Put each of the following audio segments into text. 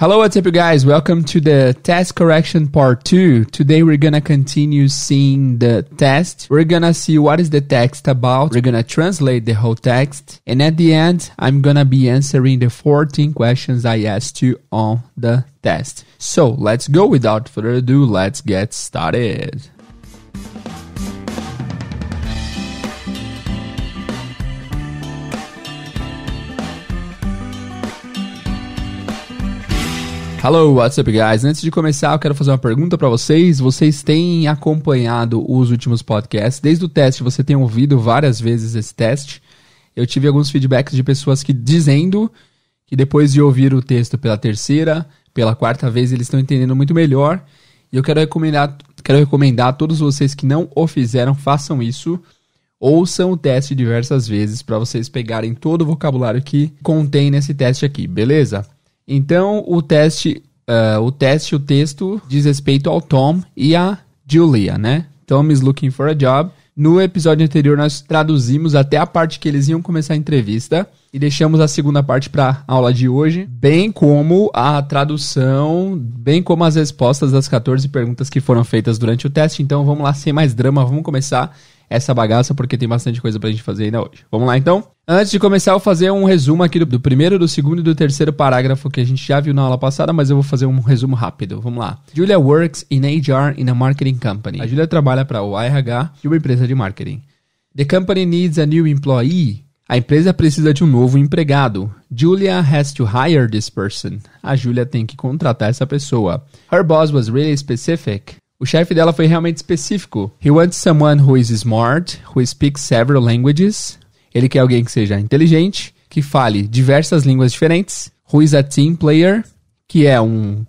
Hello, what's up, you guys? Welcome to the test correction part 2. Today, we're gonna continue seeing the test. We're gonna see what is the text about. We're gonna translate the whole text. And at the end, I'm gonna be answering the 14 questions I asked you on the test. So, let's go. Without further ado, let's get started. Hello, what's up, guys? Antes de começar, eu quero fazer uma pergunta para vocês. Vocês têm acompanhado os últimos podcasts? Desde o teste, você tem ouvido várias vezes esse teste. Eu tive alguns feedbacks de pessoas que dizendo que depois de ouvir o texto pela terceira, pela quarta vez, eles estão entendendo muito melhor. E eu quero recomendar a todos vocês que não o fizeram, façam isso. Ouçam o teste diversas vezes para vocês pegarem todo o vocabulário que contém nesse teste aqui, beleza? Então, o texto diz respeito ao Tom e a Julia, né? Tom is looking for a job. No episódio anterior, nós traduzimos até a parte que eles iam começar a entrevista e deixamos a segunda parte para a aula de hoje, bem como a tradução, bem como as respostas das 14 perguntas que foram feitas durante o teste. Então, vamos lá, sem mais drama, vamos começar essa bagaça, porque tem bastante coisa pra gente fazer ainda hoje. Vamos lá, então? Antes de começar, eu vou fazer um resumo aqui do primeiro, do segundo e do terceiro parágrafo que a gente já viu na aula passada, mas eu vou fazer um resumo rápido. Vamos lá. Julia works in HR in a marketing company. A Julia trabalha para o RH de uma empresa de marketing. The company needs a new employee. A empresa precisa de um novo empregado. Julia has to hire this person. A Julia tem que contratar essa pessoa. Her boss was really specific. O chefe dela foi realmente específico. He wants someone who is smart, who speaks several languages. Ele quer alguém que seja inteligente, que fale diversas línguas diferentes. Who is a team player, que é um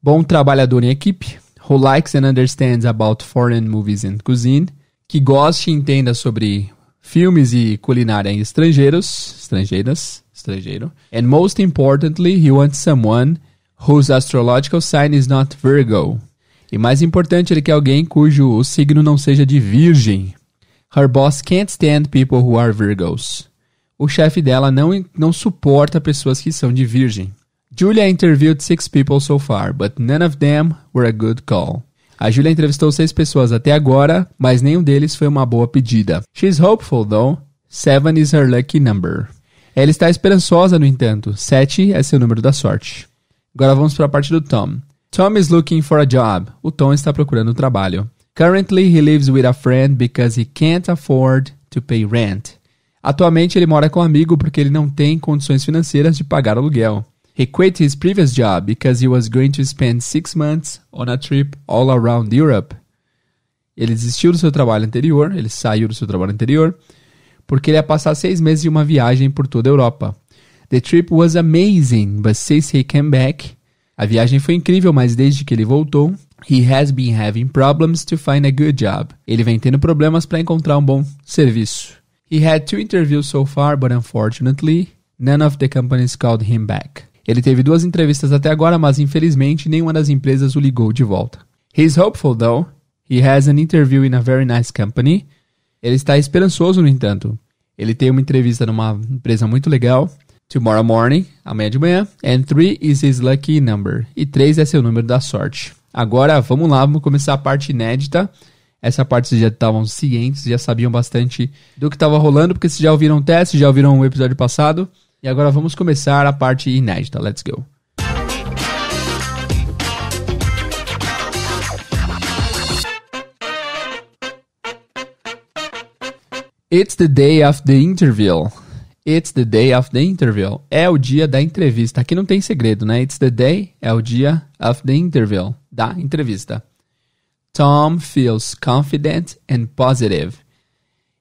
bom trabalhador em equipe. Who likes and understands about foreign movies and cuisine. Que goste e entenda sobre filmes e culinária em estrangeiro. And most importantly, he wants someone whose astrological sign is not Virgo. E mais importante, ele quer alguém cujo signo não seja de Virgem. Her boss can't stand people who are Virgos. O chefe dela não suporta pessoas que são de Virgem. Julia interviewed 6 people so far, but none of them were a good call. A Julia entrevistou 6 pessoas até agora, mas nenhum deles foi uma boa pedida. She's hopeful, though. 7 is her lucky number. Ela está esperançosa, no entanto. 7 é seu número da sorte. Agora vamos para a parte do Tom. Tom is looking for a job. O Tom está procurando um trabalho. Currently, he lives with a friend because he can't afford to pay rent. Atualmente, ele mora com um amigo porque ele não tem condições financeiras de pagar aluguel. He quit his previous job because he was going to spend 6 months on a trip all around Europe. Ele desistiu do seu trabalho anterior, ele saiu do seu trabalho anterior, porque ele ia passar 6 meses de uma viagem por toda a Europa. The trip was amazing, but since he came back, a viagem foi incrível, mas desde que ele voltou, he has been having problems to find a good job. Ele vem tendo problemas para encontrar um bom serviço. He had 2 interviews so far, but unfortunately, none of the companies called him back. Ele teve 2 entrevistas até agora, mas infelizmente nenhuma das empresas o ligou de volta. He's hopeful, though. He has an interview in a very nice company. Ele está esperançoso, no entanto. Ele tem uma entrevista numa empresa muito legal. Tomorrow morning, amanhã de manhã. And 3 is his lucky number. E 3 é seu número da sorte. Agora, vamos lá, vamos começar a parte inédita. Essa parte vocês já estavam cientes, já sabiam bastante do que estava rolando, porque vocês já ouviram o teste, já ouviram o episódio passado. E agora vamos começar a parte inédita. Let's go. It's the day of the interview. It's the day of the interview. É o dia da entrevista. Aqui não tem segredo, né? It's the day é o dia of the interview. Da entrevista. Tom feels confident and positive.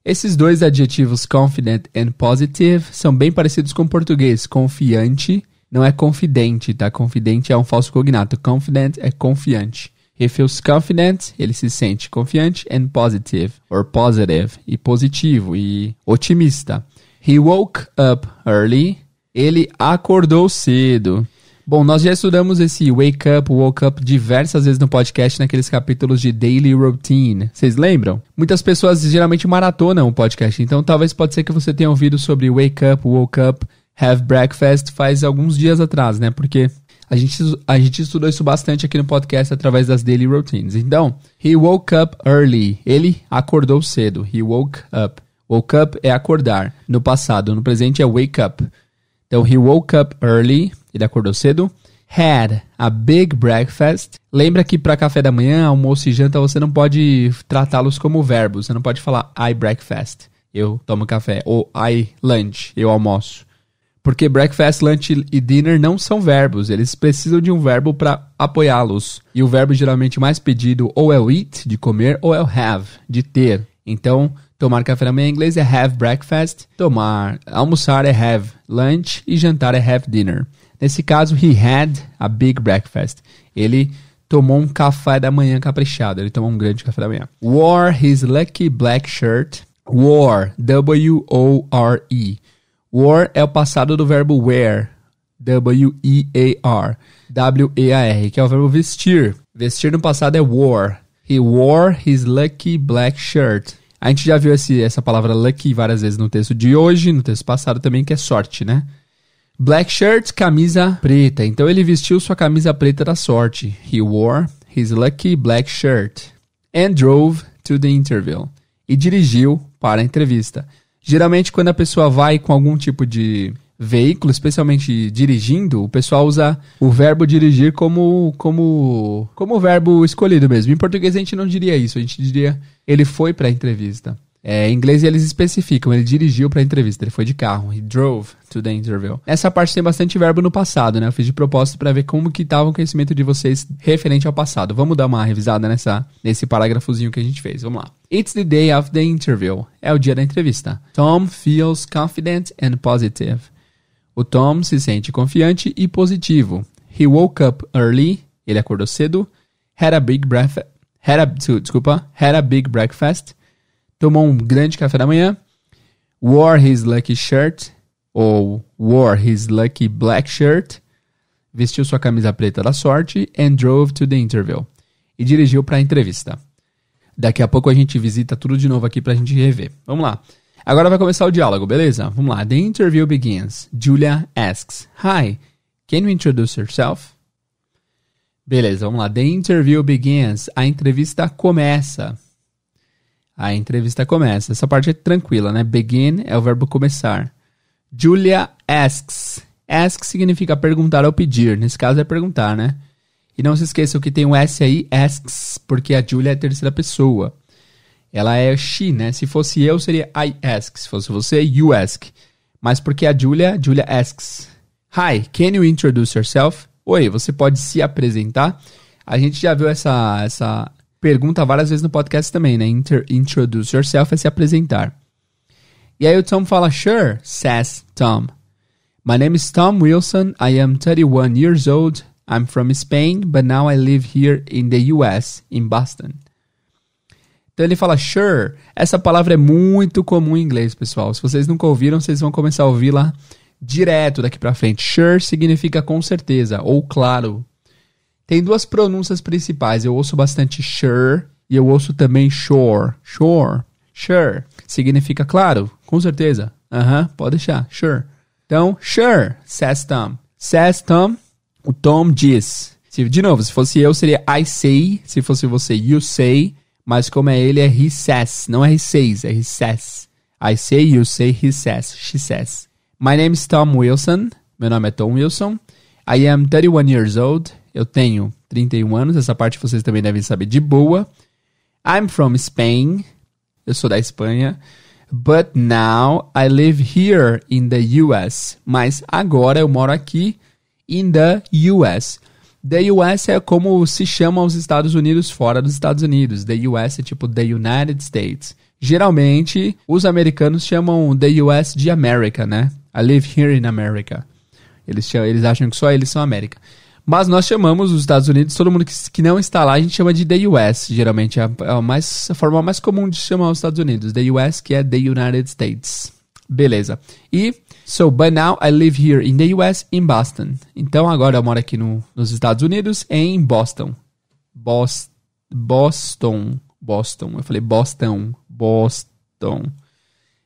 Esses 2 adjetivos, confident and positive, são bem parecidos com o português. Confiante não é confidente, tá? Confidente é um falso cognato. Confident é confiante. He feels confident, ele se sente confiante, and positive, or positive, e positivo, e otimista. He woke up early. Ele acordou cedo. Bom, nós já estudamos esse wake up, woke up diversas vezes no podcast, naqueles capítulos de daily routine. Vocês lembram? Muitas pessoas geralmente maratonam o podcast, então talvez pode ser que você tenha ouvido sobre wake up, woke up, have breakfast faz alguns dias atrás, né? Porque A gente estudou isso bastante aqui no podcast através das daily routines. Então, he woke up early. Ele acordou cedo. He woke up. Woke up é acordar. No passado, no presente é wake up. Então, he woke up early. Ele acordou cedo. Had a big breakfast. Lembra que para café da manhã, almoço e janta, você não pode tratá-los como verbos. Você não pode falar I breakfast. Eu tomo café. Ou I lunch. Eu almoço. Porque breakfast, lunch e dinner não são verbos. Eles precisam de um verbo para apoiá-los. E o verbo geralmente mais pedido ou é o eat, de comer, ou é o have, de ter. Então, tomar café da manhã em inglês é have breakfast. Almoçar é have lunch e jantar é have dinner. Nesse caso, he had a big breakfast. Ele tomou um café da manhã caprichado. Ele tomou um grande café da manhã. Wore his lucky black shirt. Wore, W-O-R-E. Wore é o passado do verbo wear, W-E-A-R, W-E-A-R, que é o verbo vestir. Vestir no passado é wore. He wore his lucky black shirt. A gente já viu essa palavra lucky várias vezes no texto de hoje, no texto passado também, que é sorte, né? Black shirt, camisa preta. Então ele vestiu sua camisa preta da sorte. He wore his lucky black shirt. And drove to the interview. E dirigiu para a entrevista. Geralmente, quando a pessoa vai com algum tipo de veículo, especialmente dirigindo, o pessoal usa o verbo dirigir como verbo escolhido mesmo. Em português, a gente não diria isso. A gente diria, ele foi para a entrevista. Em inglês, eles especificam, ele dirigiu para a entrevista. Ele foi de carro. He drove to the interview. Essa parte tem bastante verbo no passado, né? Eu fiz de propósito para ver como que estava o conhecimento de vocês referente ao passado. Vamos dar uma revisada nesse parágrafozinho que a gente fez. Vamos lá. It's the day of the interview. É o dia da entrevista. Tom feels confident and positive. O Tom se sente confiante e positivo. He woke up early. Ele acordou cedo. Had a big breakfast. Tomou um grande café da manhã. Wore his lucky shirt. Ou wore his lucky black shirt. Vestiu sua camisa preta da sorte. And drove to the interview. E dirigiu para a entrevista. Daqui a pouco a gente visita tudo de novo aqui pra gente rever. Vamos lá. Agora vai começar o diálogo, beleza? Vamos lá. The interview begins. Julia asks, Hi, can you introduce yourself? Beleza, vamos lá. The interview begins. A entrevista começa. Essa parte é tranquila, né? Begin é o verbo começar. Julia asks. Ask significa perguntar ou pedir. Nesse caso é perguntar, né? E não se esqueçam que tem um S aí, asks, porque a Julia é a terceira pessoa. Ela é she, né? Se fosse eu, seria I ask. Se fosse você, you ask. Mas porque a Julia asks. Hi, can you introduce yourself? Oi, você pode se apresentar? A gente já viu essa pergunta várias vezes no podcast também, né? Introduce yourself é se apresentar. E aí o Tom fala, Sure, says Tom. My name is Tom Wilson. I am 31 years old. I'm from Spain, but now I live here in the US, in Boston. Então ele fala sure. Essa palavra é muito comum em inglês, pessoal. Se vocês nunca ouviram, vocês vão começar a ouvir lá direto daqui pra frente. Sure significa com certeza, ou claro. Tem duas pronúncias principais. Eu ouço bastante sure e eu ouço também sure. Sure significa claro, com certeza. Pode deixar, sure. Então, sure, says Tom. Says Tom. O Tom diz. De novo, se fosse eu, seria I say. Se fosse você, you say. Mas como é ele, é he says. Não é he says, é he says. I say, you say, he says, she says. My name is Tom Wilson. Meu nome é Tom Wilson. I am 31 years old. Eu tenho 31 anos. Essa parte vocês também devem saber de boa. I'm from Spain. Eu sou da Espanha. But now I live here in the US. Mas agora eu moro aqui in the US. The US é como se chama os Estados Unidos fora dos Estados Unidos. The US é tipo the United States. Geralmente, os americanos chamam the US de America, né? I live here in America. Eles acham que só eles são América. Mas nós chamamos os Estados Unidos, todo mundo que não está lá, a gente chama de the US. Geralmente é a forma mais comum de chamar os Estados Unidos. The US, que é the United States. Beleza. But now I live here in the US, in Boston. Então agora eu moro aqui nos Estados Unidos, em Boston. Boston. Eu falei Boston.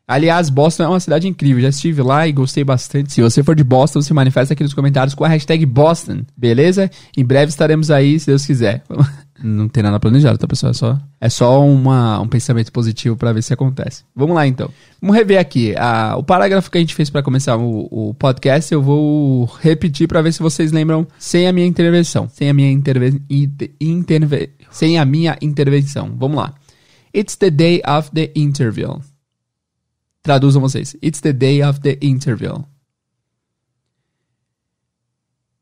Aliás, Boston é uma cidade incrível. Já estive lá e gostei bastante. Se você for de Boston, se manifesta aqui nos comentários com a hashtag Boston. Beleza? Em breve estaremos aí, se Deus quiser. Não tem nada planejado, tá, pessoal? É só um pensamento positivo pra ver se acontece. Vamos lá, então. Vamos rever aqui. O parágrafo que a gente fez pra começar o podcast, eu vou repetir pra ver se vocês lembram sem a minha intervenção. Sem a minha intervenção. Vamos lá. It's the day of the interview. Traduzam vocês. It's the day of the interview.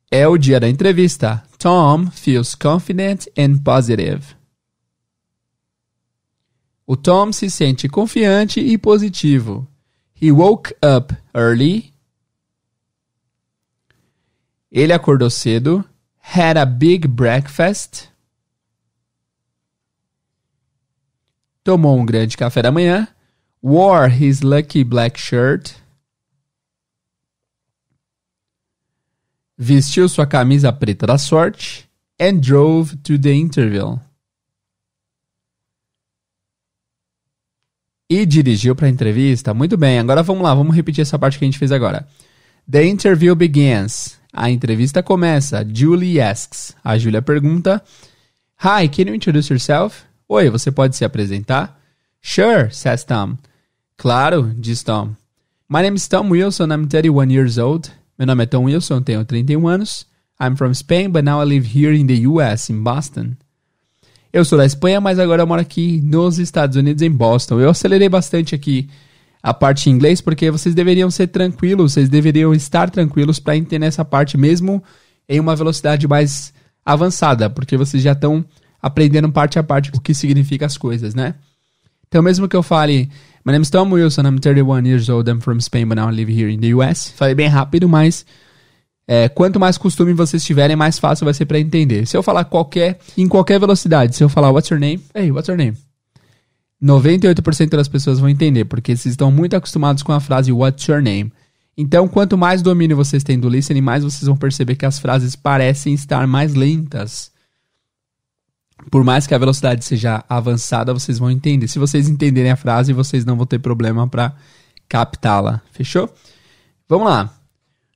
É o dia da entrevista. Tom feels confident and positive. O Tom se sente confiante e positivo. He woke up early. Ele acordou cedo. Had a big breakfast. Tomou um grande café da manhã. Wore his lucky black shirt. Vestiu sua camisa preta da sorte. And drove to the interview. E dirigiu para a entrevista. Muito bem, agora vamos lá, vamos repetir essa parte que a gente fez agora. The interview begins. A entrevista começa. Julie asks. A Julia pergunta. Hi, can you introduce yourself? Oi, você pode se apresentar? Sure, says Tom. Claro, diz Tom. My name is Tom Wilson, I'm 31 years old. Meu nome é Tom Wilson, tenho 31 anos. I'm from Spain, but now I live here in the US, in Boston. Eu sou da Espanha, mas agora eu moro aqui nos Estados Unidos, em Boston. Eu acelerei bastante aqui a parte em inglês, porque vocês deveriam ser tranquilos, vocês deveriam estar tranquilos para entender essa parte mesmo em uma velocidade mais avançada, porque vocês já estão aprendendo parte a parte o que significa as coisas, né? Então, mesmo que eu fale, my name is Tom Wilson, I'm 31 years old, I'm from Spain, but now I live here in the US. Falei bem rápido, mas quanto mais costume vocês tiverem, mais fácil vai ser para entender. Se eu falar em qualquer velocidade, se eu falar, what's your name? Hey, what's your name? 98% das pessoas vão entender, porque vocês estão muito acostumados com a frase what's your name. Então, quanto mais domínio vocês têm do listening, mais vocês vão perceber que as frases parecem estar mais lentas. Por mais que a velocidade seja avançada, vocês vão entender. Se vocês entenderem a frase, vocês não vão ter problema para captá-la. Fechou? Vamos lá.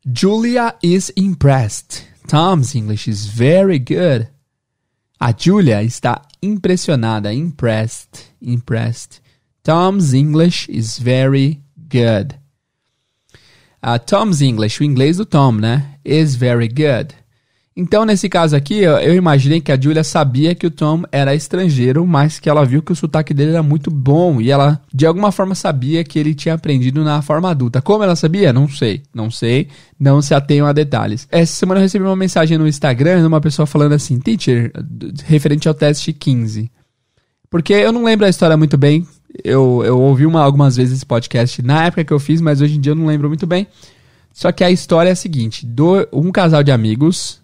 Julia is impressed. Tom's English is very good. A Julia está impressionada. Impressed. Tom's English is very good. Tom's English, o inglês do Tom, né? Is very good. Então, nesse caso aqui, eu imaginei que a Julia sabia que o Tom era estrangeiro, mas que ela viu que o sotaque dele era muito bom. E ela, de alguma forma, sabia que ele tinha aprendido na forma adulta. Como ela sabia? Não sei. Não se atenham a detalhes. Essa semana eu recebi uma mensagem no Instagram de uma pessoa falando assim, teacher, referente ao teste 15. Porque eu não lembro a história muito bem. Eu ouvi algumas vezes esse podcast na época que eu fiz, mas hoje em dia eu não lembro muito bem. Só que a história é a seguinte. Um casal de amigos...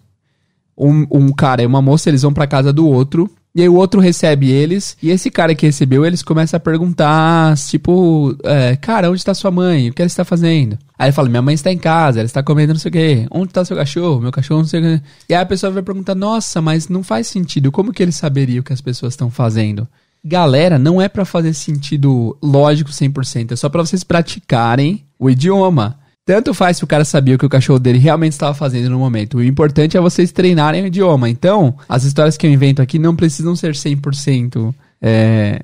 Um cara e uma moça, eles vão pra casa do outro, e aí o outro recebe eles, e esse cara que recebeu eles começa a perguntar, tipo, cara, onde tá sua mãe? O que ela está fazendo? Aí ele fala, minha mãe está em casa, ela está comendo não sei o quê. Onde tá seu cachorro? Meu cachorro não sei o quê. E aí a pessoa vai perguntar, nossa, mas não faz sentido, como que ele saberia o que as pessoas estão fazendo? Galera, não é pra fazer sentido lógico 100%, é só pra vocês praticarem o idioma. Tanto faz se o cara sabia o que o cachorro dele realmente estava fazendo no momento. O importante é vocês treinarem o idioma. Então, as histórias que eu invento aqui não precisam ser 100%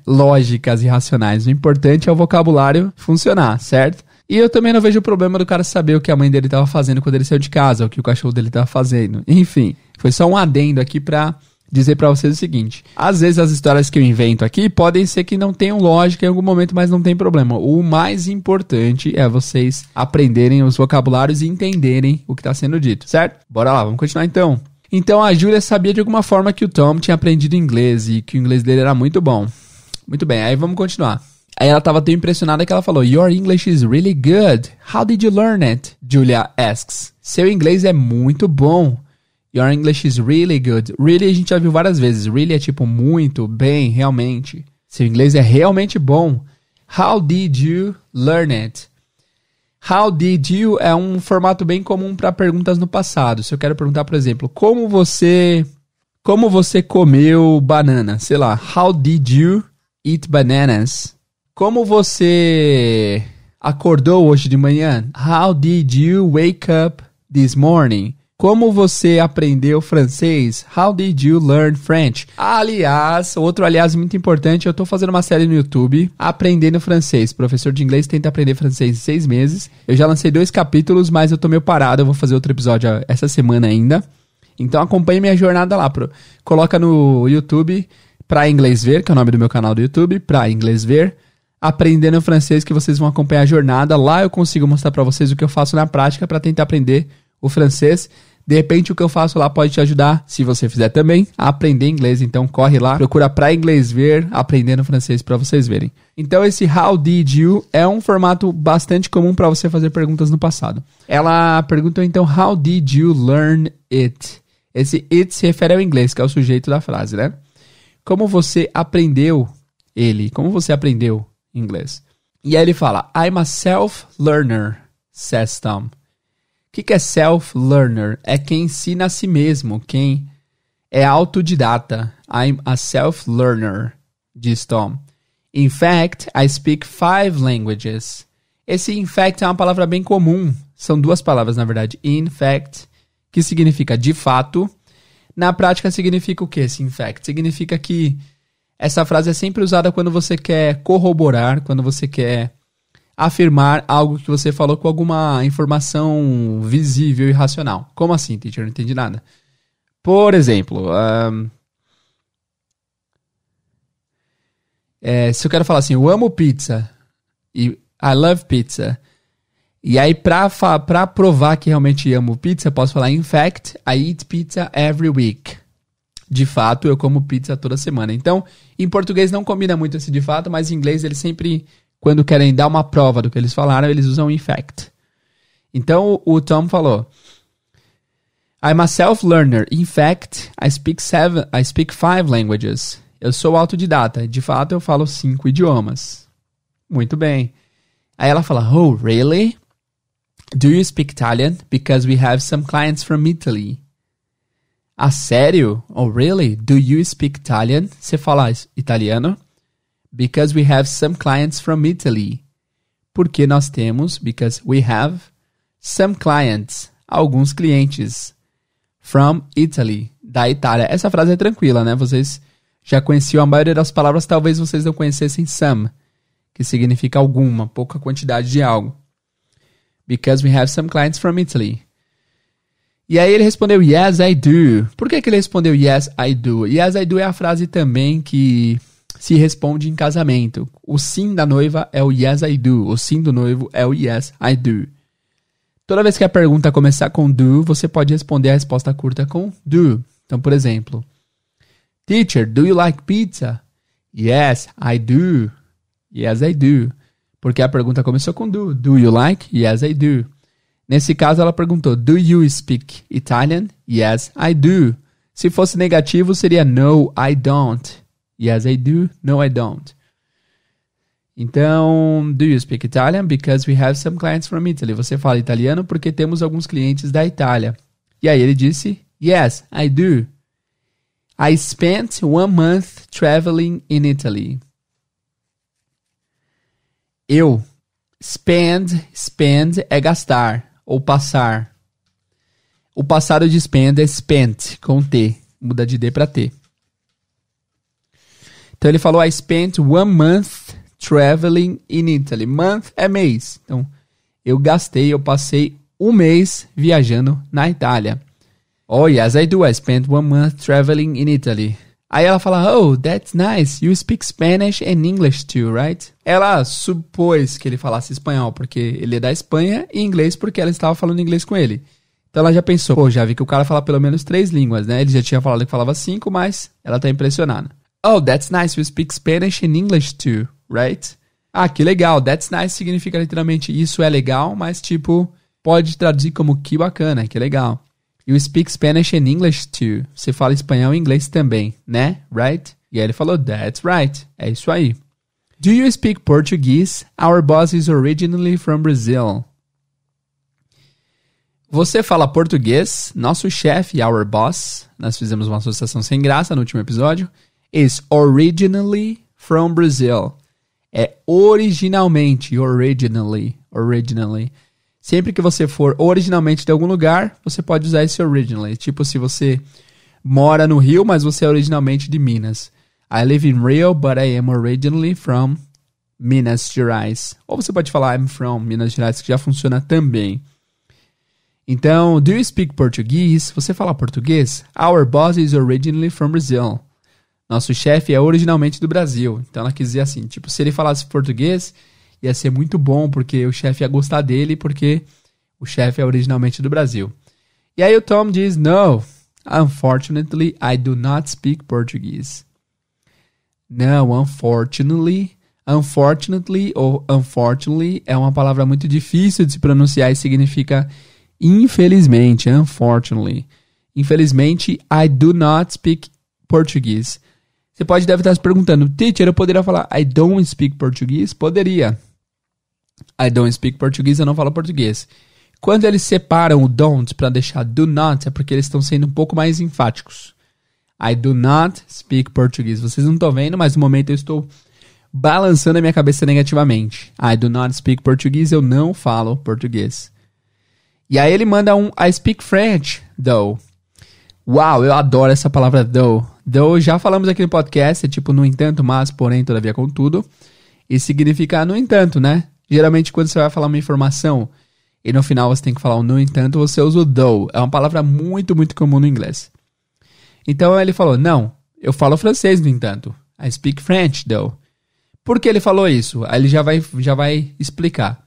lógicas e racionais. O importante é o vocabulário funcionar, certo? E eu também não vejo o problema do cara saber o que a mãe dele estava fazendo quando ele saiu de casa, o que o cachorro dele estava fazendo. Enfim, foi só um adendo aqui pra dizer pra vocês o seguinte. Às vezes as histórias que eu invento aqui podem ser que não tenham lógica em algum momento, mas não tem problema. O mais importante é vocês aprenderem os vocabulários e entenderem o que está sendo dito, certo? Bora lá, vamos continuar então. Então a Julia sabia de alguma forma que o Tom tinha aprendido inglês e que o inglês dele era muito bom. Muito bem, aí vamos continuar. Aí ela estava tão impressionada que ela falou, Your English is really good. How did you learn it? Julia asks. Seu inglês é muito bom. Your English is really good. Really a gente já viu várias vezes. Really é tipo muito, bem, realmente. Seu inglês é realmente bom. How did you learn it? How did you é um formato bem comum para perguntas no passado. Se eu quero perguntar, por exemplo, como você comeu banana? Sei lá, how did you eat bananas? Como você acordou hoje de manhã? How did you wake up this morning? Como você aprendeu francês? How did you learn French? Aliás, outro aliás muito importante, eu tô fazendo uma série no YouTube, Aprendendo Francês. Professor de inglês tenta aprender francês em 6 meses. Eu já lancei 2 capítulos, mas eu tô meio parado, eu vou fazer outro episódio essa semana ainda. Então acompanhe minha jornada lá. Coloca no YouTube, Pra Inglês Ver, que é o nome do meu canal do YouTube, Pra Inglês Ver. Aprendendo Francês, que vocês vão acompanhar a jornada. Lá eu consigo mostrar pra vocês o que eu faço na prática pra tentar aprender o francês. De repente, o que eu faço lá pode te ajudar, se você fizer também, a aprender inglês. Então, corre lá, procura Pra Inglês Ver, Aprendendo Francês para vocês verem. Então, esse How did you é um formato bastante comum para você fazer perguntas no passado. Ela perguntou, então, How did you learn it? Esse it se refere ao inglês, que é o sujeito da frase, né? Como você aprendeu ele? Como você aprendeu inglês? E aí ele fala, I'm a self-learner, says Tom. O que é self-learner? É quem ensina a si mesmo, quem é autodidata. I'm a self-learner, diz Tom. In fact, I speak 5 languages. Esse in fact é uma palavra bem comum. São 2 palavras, na verdade. In fact, que significa de fato. Na prática, significa o que esse in fact? Significa que essa frase é sempre usada quando você quer corroborar, quando você quer afirmar algo que você falou com alguma informação visível e racional. Como assim, teacher? Não entendi nada. Por exemplo, se eu quero falar assim, eu amo pizza, e I love pizza, e aí pra provar que realmente amo pizza, eu posso falar, in fact, I eat pizza every week. De fato, eu como pizza toda semana. Então, em português não combina muito esse de fato, mas em inglês eles sempre, quando querem dar uma prova do que eles falaram, eles usam in fact. Então, o Tom falou, I'm a self-learner. In fact, I speak 5 languages. Eu sou autodidata. De fato, eu falo 5 idiomas. Muito bem. Aí ela fala, oh, really? Do you speak Italian? Because we have some clients from Italy. Ah, sério? Oh, really? Do you speak Italian? Você fala italiano? Because we have some clients from Italy. Porque nós temos, because we have some clients, alguns clientes, from Italy, da Itália. Essa frase é tranquila, né? Vocês já conheciam a maioria das palavras, talvez vocês não conhecessem some, que significa alguma, pouca quantidade de algo. Because we have some clients from Italy. E aí ele respondeu, yes, I do. Por que ele respondeu yes, I do? Yes, I do é a frase também que se responde em casamento. O sim da noiva é o yes, I do. O sim do noivo é o yes, I do. Toda vez que a pergunta começar com do, você pode responder a resposta curta com do. Então, por exemplo, Teacher, do you like pizza? Yes, I do. Yes, I do. Porque a pergunta começou com do. Do you like? Yes, I do. Nesse caso, ela perguntou, do you speak Italian? Yes, I do. Se fosse negativo, seria no, I don't. Yes, I do. No, I don't. Então, do you speak Italian? Because we have some clients from Italy. Você fala italiano porque temos alguns clientes da Itália. E aí ele disse, yes, I do. I spent 1 month traveling in Italy. Eu. Spend é gastar ou passar. O passado de spend é spent, com T. Muda de D para T. Então ele falou, I spent 1 month traveling in Italy. Month é mês. Então, eu passei 1 mês viajando na Itália. Oh, yes, I do. I spent 1 month traveling in Italy. Aí ela fala, oh, that's nice. You speak Spanish and English too, right? Ela supôs que ele falasse espanhol porque ele é da Espanha e inglês porque ela estava falando inglês com ele. Então ela já pensou, pô, já vi que o cara fala pelo menos 3 línguas, né? Ele já tinha falado que falava 5, mas ela tá impressionada. Oh, that's nice. You speak Spanish and English too, right? Ah, que legal. That's nice significa literalmente isso é legal, mas tipo, pode traduzir como que bacana, que legal. You speak Spanish and English too. Você fala espanhol e inglês também, né? Right? E aí ele falou, that's right. É isso aí. Do you speak Portuguese? Our boss is originally from Brazil. Você fala português? Nosso chefe, our boss, nós fizemos uma associação sem graça no último episódio, is originally from Brazil. É originalmente, originally. Sempre que você for originalmente de algum lugar, você pode usar esse originally. Tipo, se você mora no Rio, mas você é originalmente de Minas. I live in Rio, but I am originally from Minas Gerais. Ou você pode falar I'm from Minas Gerais, que já funciona também. Então, do you speak Portuguese? Você fala português? Our boss is originally from Brazil. Nosso chefe é originalmente do Brasil. Então, ela quis dizer assim, tipo, se ele falasse português, ia ser muito bom, porque o chefe ia gostar dele, porque o chefe é originalmente do Brasil. E aí o Tom diz, no, unfortunately, I do not speak Portuguese. Não, unfortunately ou unfortunately é uma palavra muito difícil de se pronunciar e significa infelizmente, unfortunately. Infelizmente, I do not speak Portuguese. Você deve estar se perguntando, teacher, eu poderia falar I don't speak Portuguese? Poderia. I don't speak Portuguese, eu não falo português. Quando eles separam o don't para deixar do not, é porque eles estão sendo um pouco mais enfáticos. I do not speak Portuguese. Vocês não estão vendo, mas no momento eu estou balançando a minha cabeça negativamente. I do not speak Portuguese, eu não falo português. E aí ele manda um I speak French, though. Uau, eu adoro essa palavra though. Though, já falamos aqui no podcast, é tipo no entanto, mas, porém, todavia, contudo. E significa no entanto, né? Geralmente quando você vai falar uma informação e no final você tem que falar um no entanto, você usa o though. É uma palavra muito, muito comum no inglês. Então ele falou, não, eu falo francês no entanto. I speak French, though. Por que ele falou isso? Aí ele já vai explicar.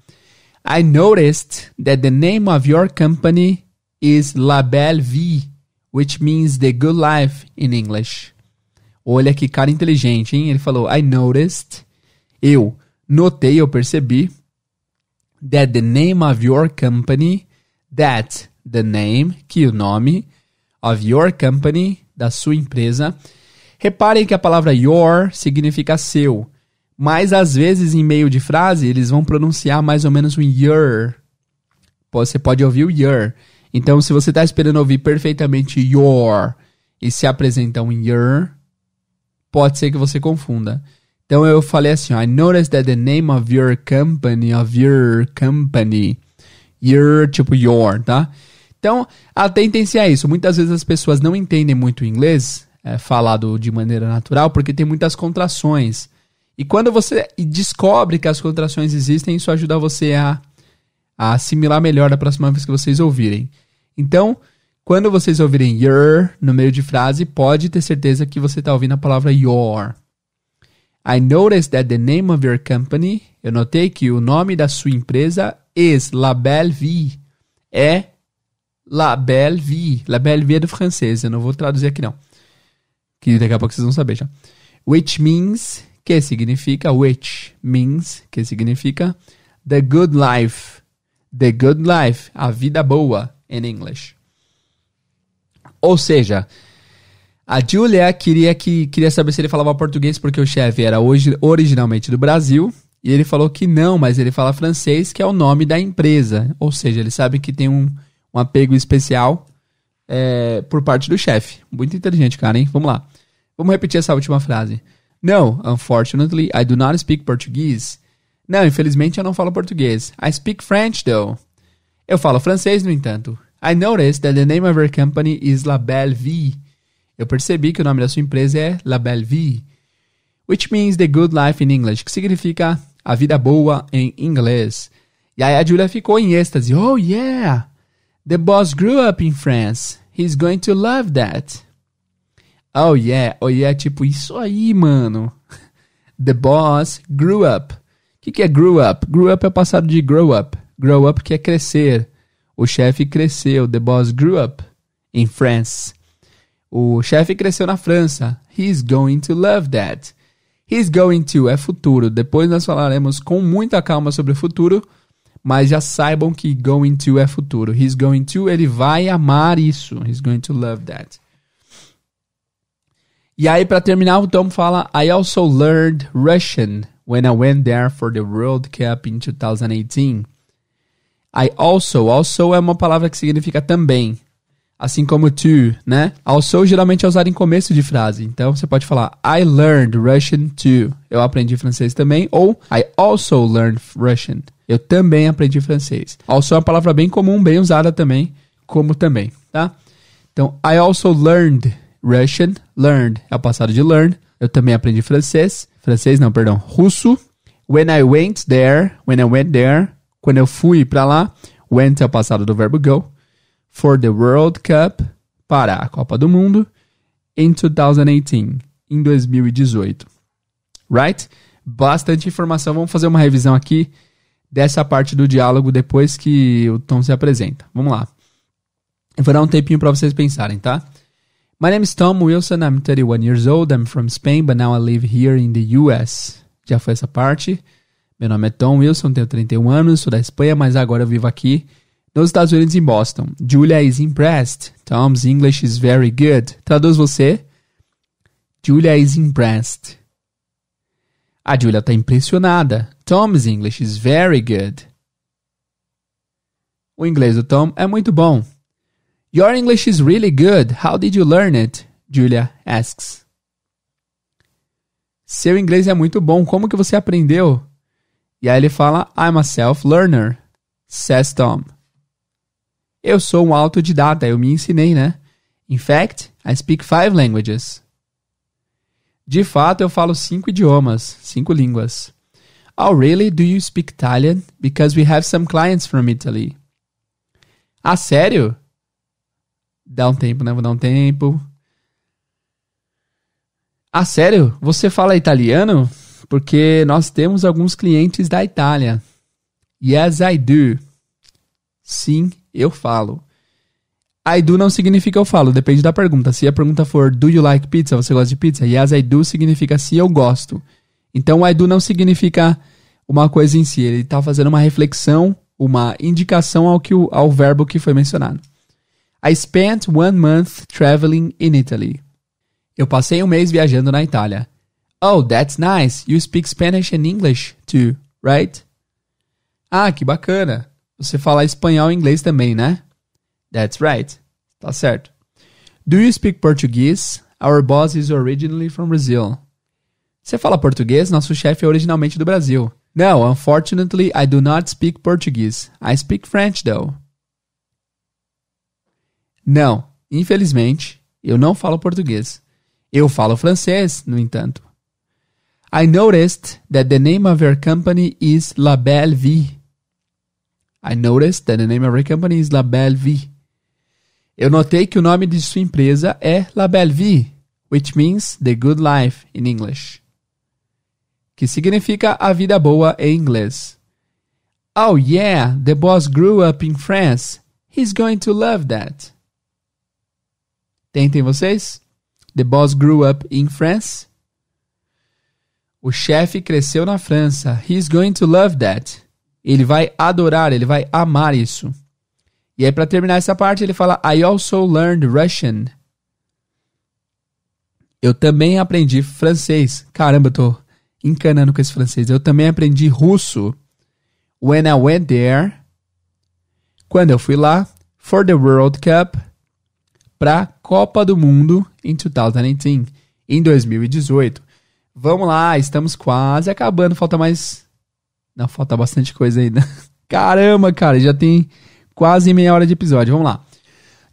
I noticed that the name of your company is La Belle Vie, which means the good life in English. Olha que cara inteligente, hein? Ele falou, I noticed, eu notei, eu percebi, that the name of your company, that the name, que o nome, of your company, da sua empresa. Reparem que a palavra your significa seu, mas às vezes em meio de frase eles vão pronunciar mais ou menos um your. Você pode ouvir o your. Então se você está esperando ouvir perfeitamente your e se apresenta um your, pode ser que você confunda. Então eu falei assim, I noticed that the name of your company, your, tipo your, tá? Então, atentem-se a isso. Muitas vezes as pessoas não entendem muito o inglês, falado de maneira natural, porque tem muitas contrações. E quando você descobre que as contrações existem, isso ajuda você a assimilar melhor da próxima vez que vocês ouvirem. Então, quando vocês ouvirem your no meio de frase, pode ter certeza que você está ouvindo a palavra your. I noticed that the name of your company, eu notei que o nome da sua empresa is La Belle Vie. É La Belle Vie. La Belle Vie é do francês, eu não vou traduzir aqui não. Que daqui a pouco vocês vão saber já. Which means, que significa, que significa the good life. The good life, a vida boa, in English. Ou seja, a Julia queria saber se ele falava português porque o chefe era originalmente do Brasil. E ele falou que não, mas ele fala francês, que é o nome da empresa. Ou seja, ele sabe que tem um apego especial por parte do chefe. Muito inteligente, cara, hein? Vamos lá. Vamos repetir essa última frase. No, unfortunately, I do not speak Portuguese. Não, infelizmente eu não falo português. I speak French, though. Eu falo francês, no entanto. I noticed that the name of your company is La Belle Vie. Eu percebi que o nome da sua empresa é La Belle Vie. Which means the good life in English. Que significa a vida boa em inglês. E aí a Julia ficou em êxtase. Oh, yeah! The boss grew up in France. He's going to love that. Oh, yeah. Oh, yeah. Tipo, isso aí, mano. The boss grew up. O que é grew up? Grew up é o passado de grow up. Grow up que é crescer. O chefe cresceu. The boss grew up in France. O chefe cresceu na França. He's going to love that. He's going to é futuro. Depois nós falaremos com muita calma sobre o futuro. Mas já saibam que going to é futuro. He's going to, ele vai amar isso. He's going to love that. E aí, para terminar, o Tom fala, I also learned Russian when I went there for the World Cup in 2018. I also é uma palavra que significa também. Assim como to, né? Also geralmente é usado em começo de frase. Então você pode falar I learned Russian too. Eu aprendi francês também. Ou I also learned Russian. Eu também aprendi francês. Also é uma palavra bem comum, bem usada também, como também, tá? Então, I also learned Russian. Learned é o passado de learn. Eu também aprendi francês. Russo. When I went there. Quando eu fui pra lá. Went é o passado do verbo go. For the World Cup. Para a Copa do Mundo. In 2018. Em 2018. Right? Bastante informação. Vamos fazer uma revisão aqui dessa parte do diálogo depois que o Tom se apresenta. Vamos lá. Eu vou dar um tempinho para vocês pensarem, tá? My name is Tom Wilson, I'm 31 years old, I'm from Spain, but now I live here in the US. Já foi essa parte. Meu nome é Tom Wilson, tenho 31 anos, sou da Espanha, mas agora eu vivo aqui nos Estados Unidos, em Boston. Julia is impressed. Tom's English is very good. Traduz você. Julia is impressed. A Julia está impressionada. Tom's English is very good. O inglês do Tom é muito bom. Your English is really good. How did you learn it? Julia asks. Seu inglês é muito bom. Como que você aprendeu? E aí ele fala, I'm a self-learner, says Tom. Eu sou um autodidata, eu me ensinei, né? In fact, I speak 5 languages. De fato, eu falo 5 idiomas, 5 línguas. Oh, really? Do you speak Italian? Because we have some clients from Italy. Ah, sério? Dá um tempo, né? Vou dar um tempo. Ah, sério? Você fala italiano? Porque nós temos alguns clientes da Itália. Yes, I do. Sim, eu falo. I do não significa eu falo, depende da pergunta. Se a pergunta for, do you like pizza? Você gosta de pizza? Yes, I do significa sim, eu gosto. Então, I do não significa uma coisa em si. Ele está fazendo uma reflexão, uma indicação ao verbo que foi mencionado. I spent 1 month traveling in Italy. Eu passei 1 mês viajando na Itália. Oh, that's nice. You speak Spanish and English too, right? Ah, que bacana. Você fala espanhol e inglês também, né? That's right. Tá certo. Do you speak Portuguese? Our boss is originally from Brazil. Você fala português? Nosso chefe é originalmente do Brasil. No, unfortunately, I do not speak Portuguese. I speak French, though. Não, infelizmente, eu não falo português. Eu falo francês, no entanto. I noticed that the name of your company is La Belle Vie. I noticed that the name of your company is La Belle Vie. Eu notei que o nome de sua empresa é La Belle Vie, which means the good life in English. Que significa a vida boa em inglês. Oh yeah, the boss grew up in France. He's going to love that. Tentem vocês? The boss grew up in France. O chefe cresceu na França. He's going to love that. Ele vai adorar, ele vai amar isso. E aí, para terminar essa parte, ele fala I also learned Russian. Eu também aprendi francês. Caramba, eu tô encanando com esse francês. Eu também aprendi russo. When I went there. Quando eu fui lá. For the World Cup. Pra Copa do Mundo em 2018. Em 2018. Vamos lá, estamos quase acabando. Falta mais... Não, falta bastante coisa ainda. Caramba, cara, já tem quase meia hora de episódio. Vamos lá.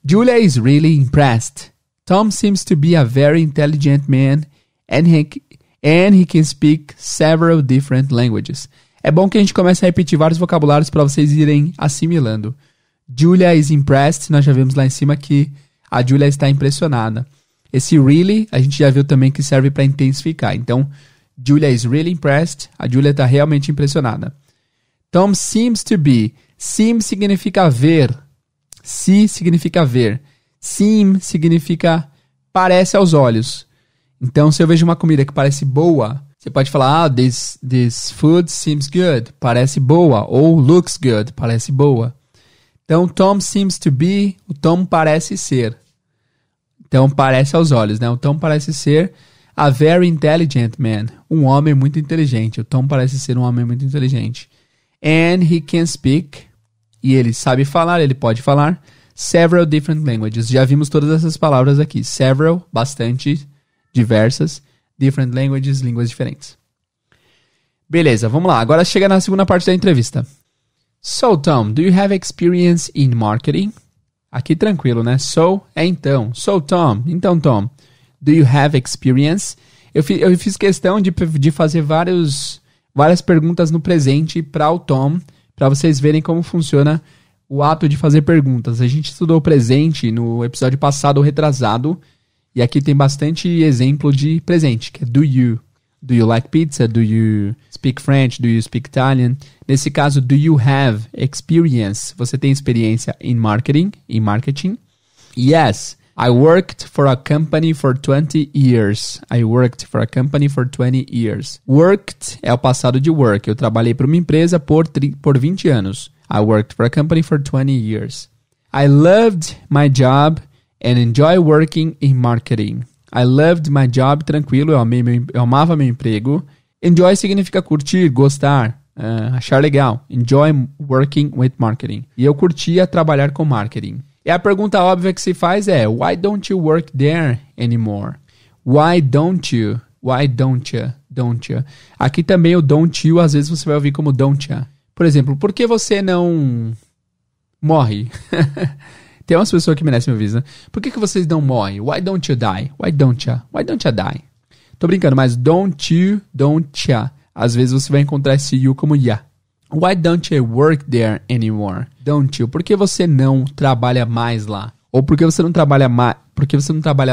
Julia is really impressed. Tom seems to be a very intelligent man and he can speak several different languages. É bom que a gente comece a repetir vários vocabulários para vocês irem assimilando. Julia is impressed. Nós já vimos lá em cima que a Julia está impressionada. Esse really, a gente já viu também que serve para intensificar. Então, Julia is really impressed. A Julia está realmente impressionada. Tom seems to be. Seem significa ver. See significa ver. Seem significa parece aos olhos. Então, se eu vejo uma comida que parece boa, você pode falar, this food seems good. Parece boa. Ou looks good. Parece boa. Então, Tom seems to be. O Tom parece ser. Então, parece aos olhos, né? O Tom parece ser a very intelligent man. Um homem muito inteligente. O Tom parece ser um homem muito inteligente. And he can speak. E ele sabe falar, ele pode falar. Several different languages. Já vimos todas essas palavras aqui. Several, bastante, diversas. Different languages, línguas diferentes. Beleza, vamos lá. Agora chega na segunda parte da entrevista. So, Tom, do you have experience in marketing? Aqui tranquilo, né? So é então. So, Tom. Então, Tom, do you have experience? Eu fiz questão de fazer várias perguntas no presente para o Tom, para vocês verem como funciona o ato de fazer perguntas. A gente estudou o presente no episódio passado, o retrasado, e aqui tem bastante exemplo de presente, que é do you. Do you like pizza? Do you speak French? Do you speak Italian? Nesse caso, do you have experience? Você tem experiência em marketing? Yes. I worked for a company for 20 years. I worked for a company for 20 years. Worked é o passado de work. Eu trabalhei para uma empresa por 20 anos. I worked for a company for 20 years. I loved my job and enjoy working in marketing. I loved my job, tranquilo, eu amava meu emprego. Enjoy significa curtir, gostar, achar legal. Enjoy working with marketing. E eu curtia trabalhar com marketing. E a pergunta óbvia que se faz é, why don't you work there anymore? Why don't you? Why don't you? Don't you? Aqui também o don't you, às vezes você vai ouvir como don't you. Por exemplo, por que você não morre? Tem umas pessoas que merecem ouvir, né? Por que vocês não morrem? Why don't you die? Why don't you? Why don't you die? Tô brincando, mas don't you. Às vezes você vai encontrar esse you como ya. Why don't you work there anymore? Don't you? Por que você não trabalha mais lá? Ou por que você não trabalha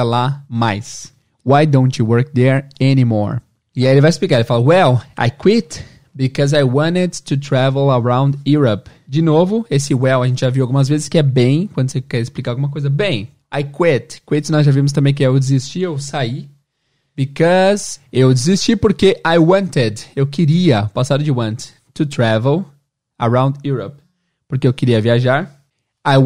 lá mais? Why don't you work there anymore? E aí ele vai explicar, ele fala, well, I quit because I wanted to travel around Europe. De novo, esse well a gente já viu algumas vezes que é bem, quando você quer explicar alguma coisa, bem. I quit. Quit nós já vimos também que é eu desisti, eu saí. Because eu desisti porque I wanted, eu queria, passado de want, to travel around Europe. Porque eu queria viajar. I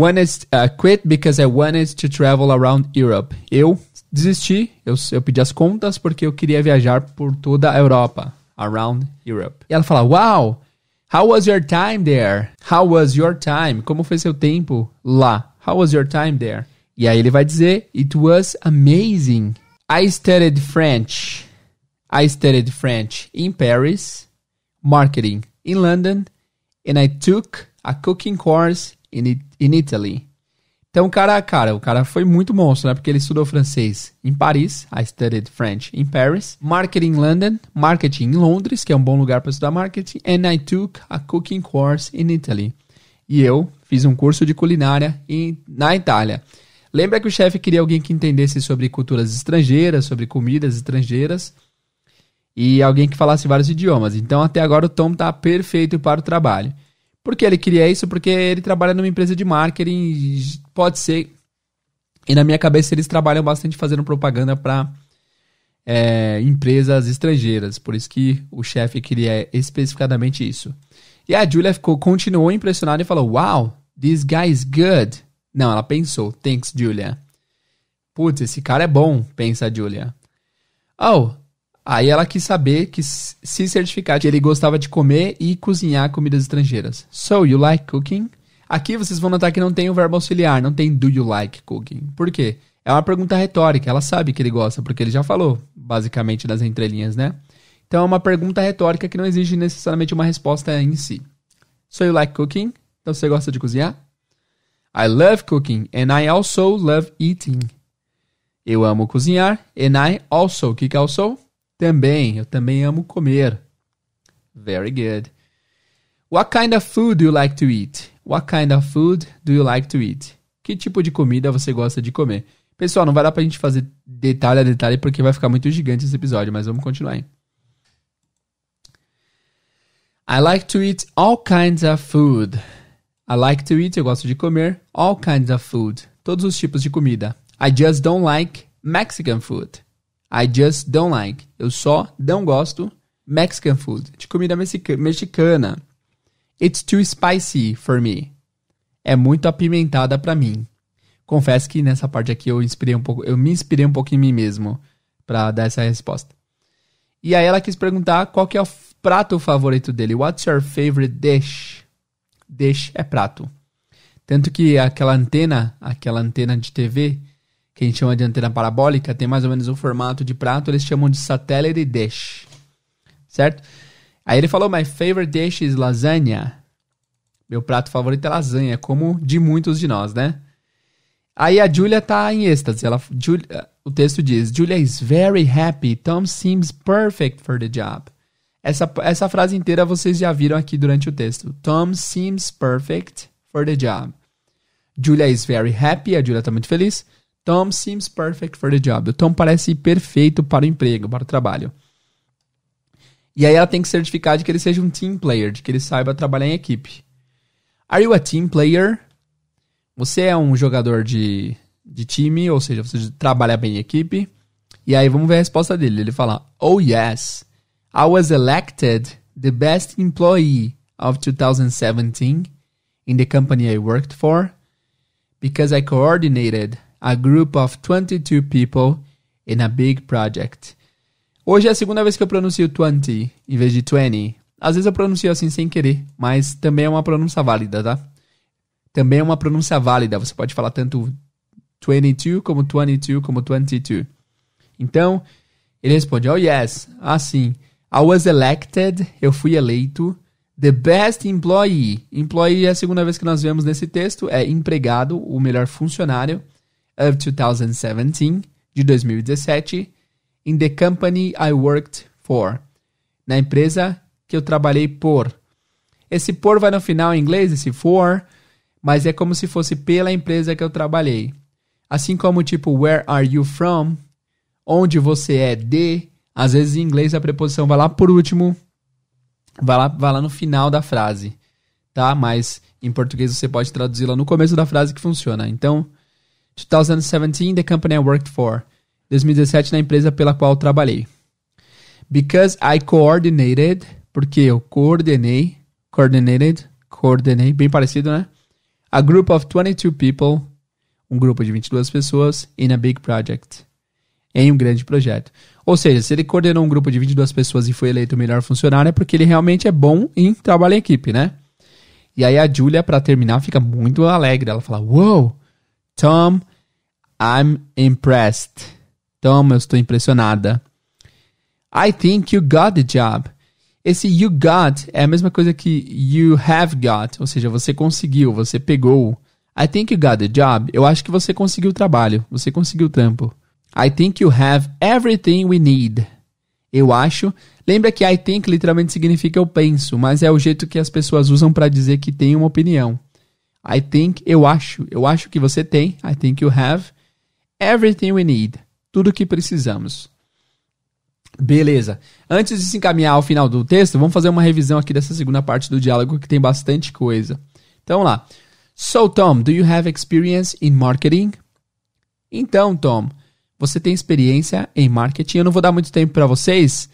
quit because I wanted to travel around Europe. Eu desisti, eu pedi as contas porque eu queria viajar por toda a Europa. Around Europe. E ela fala, wow, how was your time there? How was your time? Como foi seu tempo lá? How was your time there? E aí ele vai dizer, it was amazing. I studied French in Paris, marketing in London, and I took a cooking course in Italy. Então, o cara foi muito monstro, né? Porque ele estudou francês em Paris. I studied French in Paris. Marketing in London. Marketing em Londres, que é um bom lugar para estudar marketing. And I took a cooking course in Italy. E eu fiz um curso de culinária na Itália. Lembra que o chefe queria alguém que entendesse sobre culturas estrangeiras, sobre comidas estrangeiras. E alguém que falasse vários idiomas. Então, até agora, o Tom tá perfeito para o trabalho. Por que ele queria isso? Porque ele trabalha numa empresa de marketing, pode ser. E na minha cabeça eles trabalham bastante fazendo propaganda para empresas estrangeiras. Por isso que o chefe queria especificadamente isso. E a Julia continuou impressionada e falou, wow, this guy is good. Não, ela pensou, thanks, Julia. Putz, esse cara é bom, pensa a Julia. Aí ela quis saber, quis se certificar que ele gostava de comer e cozinhar comidas estrangeiras. So, you like cooking? Aqui vocês vão notar que não tem o verbo auxiliar, não tem do you like cooking. Por quê? É uma pergunta retórica, ela sabe que ele gosta, porque ele já falou, basicamente, nas entrelinhas, né? Então é uma pergunta retórica que não exige necessariamente uma resposta em si. So, you like cooking? Então você gosta de cozinhar? I love cooking and I also love eating. Eu amo cozinhar and I also, o que é also? Eu também amo comer. Very good. What kind of food do you like to eat? What kind of food do you like to eat? Que tipo de comida você gosta de comer? Pessoal, não vai dar pra gente fazer detalhe a detalhe porque vai ficar muito gigante esse episódio, mas vamos continuar aí. I like to eat all kinds of food. I like to eat, eu gosto de comer, all kinds of food. Todos os tipos de comida. I just don't like Mexican food. I just don't like. Eu só não gosto Mexican food. De comida mexicana. It's too spicy for me. É muito apimentada pra mim. Confesso que nessa parte aqui eu me inspirei um pouco em mim mesmo pra dar essa resposta. E aí ela quis perguntar qual que é o prato favorito dele. What's your favorite dish? Dish é prato. Tanto que aquela antena de TV, que a gente chama de antena parabólica, tem mais ou menos um formato de prato, eles chamam de satellite dish. Certo? Aí ele falou, my favorite dish is lasagna. Meu prato favorito é lasanha, como de muitos de nós, né? Aí a Julia tá em êxtase. O texto diz, Julia is very happy. Tom seems perfect for the job. Essa frase inteira vocês já viram aqui durante o texto. Tom seems perfect for the job. Julia is very happy. A Julia tá muito feliz. Tom seems perfect for the job. O Tom parece perfeito para o emprego, para o trabalho. E aí ela tem que certificar de que ele seja um team player, de que ele saiba trabalhar em equipe. Are you a team player? Você é um jogador de time, ou seja, você trabalha bem em equipe. E aí vamos ver a resposta dele. Ele fala, oh yes, I was elected the best employee of 2017 in the company I worked for because I coordinated a group of 22 people in a big project. Hoje é a segunda vez que eu pronuncio 20 em vez de 20. Às vezes eu pronuncio assim sem querer, mas também é uma pronúncia válida, tá? Também é uma pronúncia válida. Você pode falar tanto 22 como 22. Então, ele responde, oh yes, sim. I was elected, eu fui eleito, the best employee. Employee é a segunda vez que nós vemos nesse texto, é empregado, o melhor funcionário, of 2017, de 2017, in the company I worked for. Na empresa que eu trabalhei por. Esse por vai no final em inglês, esse for, mas é como se fosse pela empresa que eu trabalhei. Assim como tipo, where are you from? Onde você é de. Às vezes em inglês a preposição vai lá por último, vai lá no final da frase, tá? Mas em português você pode traduzi-la no começo da frase que funciona. Então, 2017, the company I worked for. 2017, na empresa pela qual trabalhei. Because I coordinated, porque eu coordenei, bem parecido, né? A group of 22 people, um grupo de 22 pessoas, in a big project, em um grande projeto. Ou seja, se ele coordenou um grupo de 22 pessoas e foi eleito o melhor funcionário, é porque ele realmente é bom em trabalho em equipe, né? E aí a Julia, para terminar, fica muito alegre. Ela fala, wow, Tom, I'm impressed. Tom, eu estou impressionada. I think you got the job. Esse you got é a mesma coisa que you have got, ou seja, você conseguiu, você pegou. I think you got the job. Eu acho que você conseguiu o trabalho, você conseguiu o trampo. I think you have everything we need. Eu acho. Lembra que I think literalmente significa eu penso, mas é o jeito que as pessoas usam para dizer que tem uma opinião. I think, eu acho que você tem. I think you have everything we need. Tudo o que precisamos. Beleza. Antes de se encaminhar ao final do texto, vamos fazer uma revisão aqui dessa segunda parte do diálogo que tem bastante coisa. Então, vamos lá. So, Tom, do you have experience in marketing? Então, Tom, você tem experiência em marketing? Eu não vou dar muito tempo para vocês,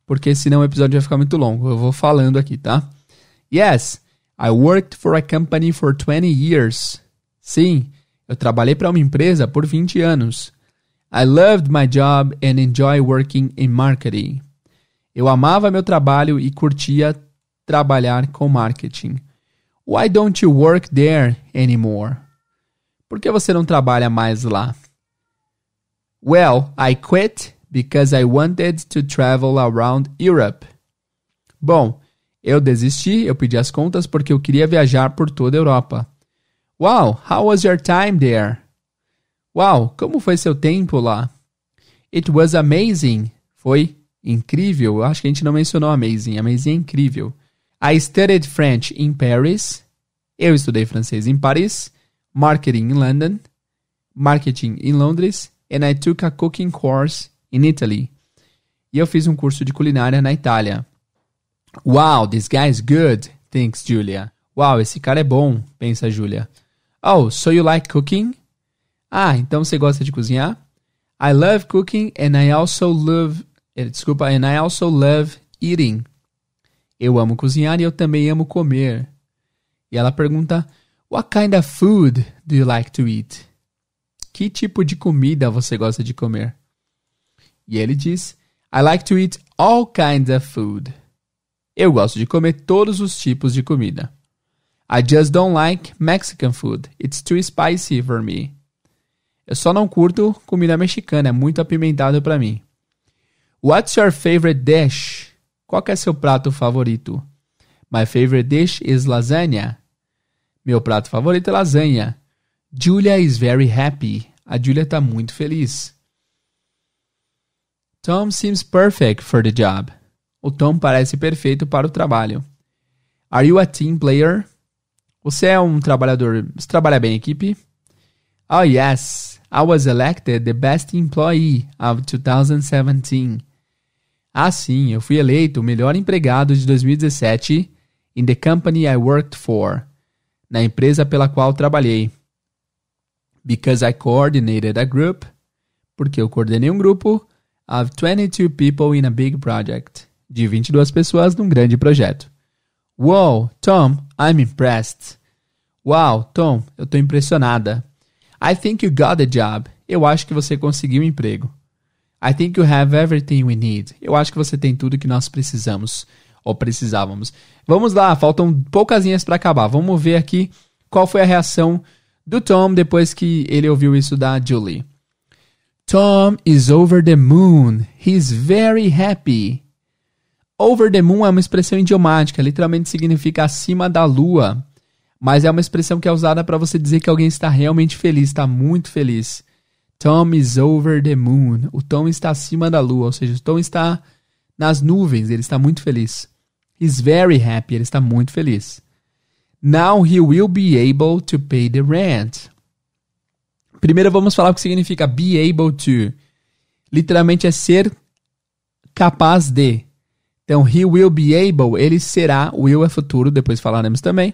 porque senão o episódio vai ficar muito longo. Eu vou falando aqui, tá? Yes, I worked for a company for 20 years. Sim, eu trabalhei para uma empresa por 20 anos. I loved my job and enjoy working in marketing. Eu amava meu trabalho e curtia trabalhar com marketing. Why don't you work there anymore? Por que você não trabalha mais lá? Well, I quit because I wanted to travel around Europe. Bom, eu desisti, eu pedi as contas porque eu queria viajar por toda a Europa. Wow, how was your time there? Uau, como foi seu tempo lá? It was amazing. Foi incrível. Eu acho que a gente não mencionou amazing. Amazing é incrível. I studied French in Paris. Eu estudei francês em Paris. Marketing in London. Marketing em Londres. And I took a cooking course in Italy. E eu fiz um curso de culinária na Itália. Wow, this guy is good, thinks Julia. Uau, esse cara é bom, pensa Julia. Oh, so you like cooking? Ah, então você gosta de cozinhar? I love cooking and I also love eating. Eu amo cozinhar e eu também amo comer. E ela pergunta, what kind of food do you like to eat? Que tipo de comida você gosta de comer? E ele diz, I like to eat all kinds of food. Eu gosto de comer todos os tipos de comida. I just don't like Mexican food. It's too spicy for me. Eu só não curto comida mexicana, é muito apimentado para mim. What's your favorite dish? Qual que é seu prato favorito? My favorite dish is lasagna. Meu prato favorito é lasanha. Julia is very happy. A Julia está muito feliz. Tom seems perfect for the job. O Tom parece perfeito para o trabalho. Are you a team player? Você é um trabalhador, você trabalha bem em equipe? Oh yes, I was elected the best employee of 2017. Ah sim, eu fui eleito o melhor empregado de 2017 in the company I worked for, na empresa pela qual trabalhei. Because I coordinated a group, porque eu coordenei um grupo of 22 people in a big project, de 22 pessoas num grande projeto. Wow, Tom, I'm impressed. Wow, Tom, eu tô impressionada. I think you got the job. Eu acho que você conseguiu o emprego. I think you have everything we need. Eu acho que você tem tudo que nós precisamos, ou precisávamos. Vamos lá, faltam poucasinhas para acabar. Vamos ver aqui qual foi a reação do Tom depois que ele ouviu isso da Julie. Tom is over the moon. He's very happy. Over the moon é uma expressão idiomática, literalmente significa acima da lua. Mas é uma expressão que é usada para você dizer que alguém está realmente feliz, está muito feliz. Tom is over the moon. O Tom está acima da lua, ou seja, o Tom está nas nuvens, ele está muito feliz. He's very happy, ele está muito feliz. Now he will be able to pay the rent. Primeiro vamos falar o que significa be able to. Literalmente é ser capaz de. Então, he will be able, ele será, will é futuro, depois falaremos também.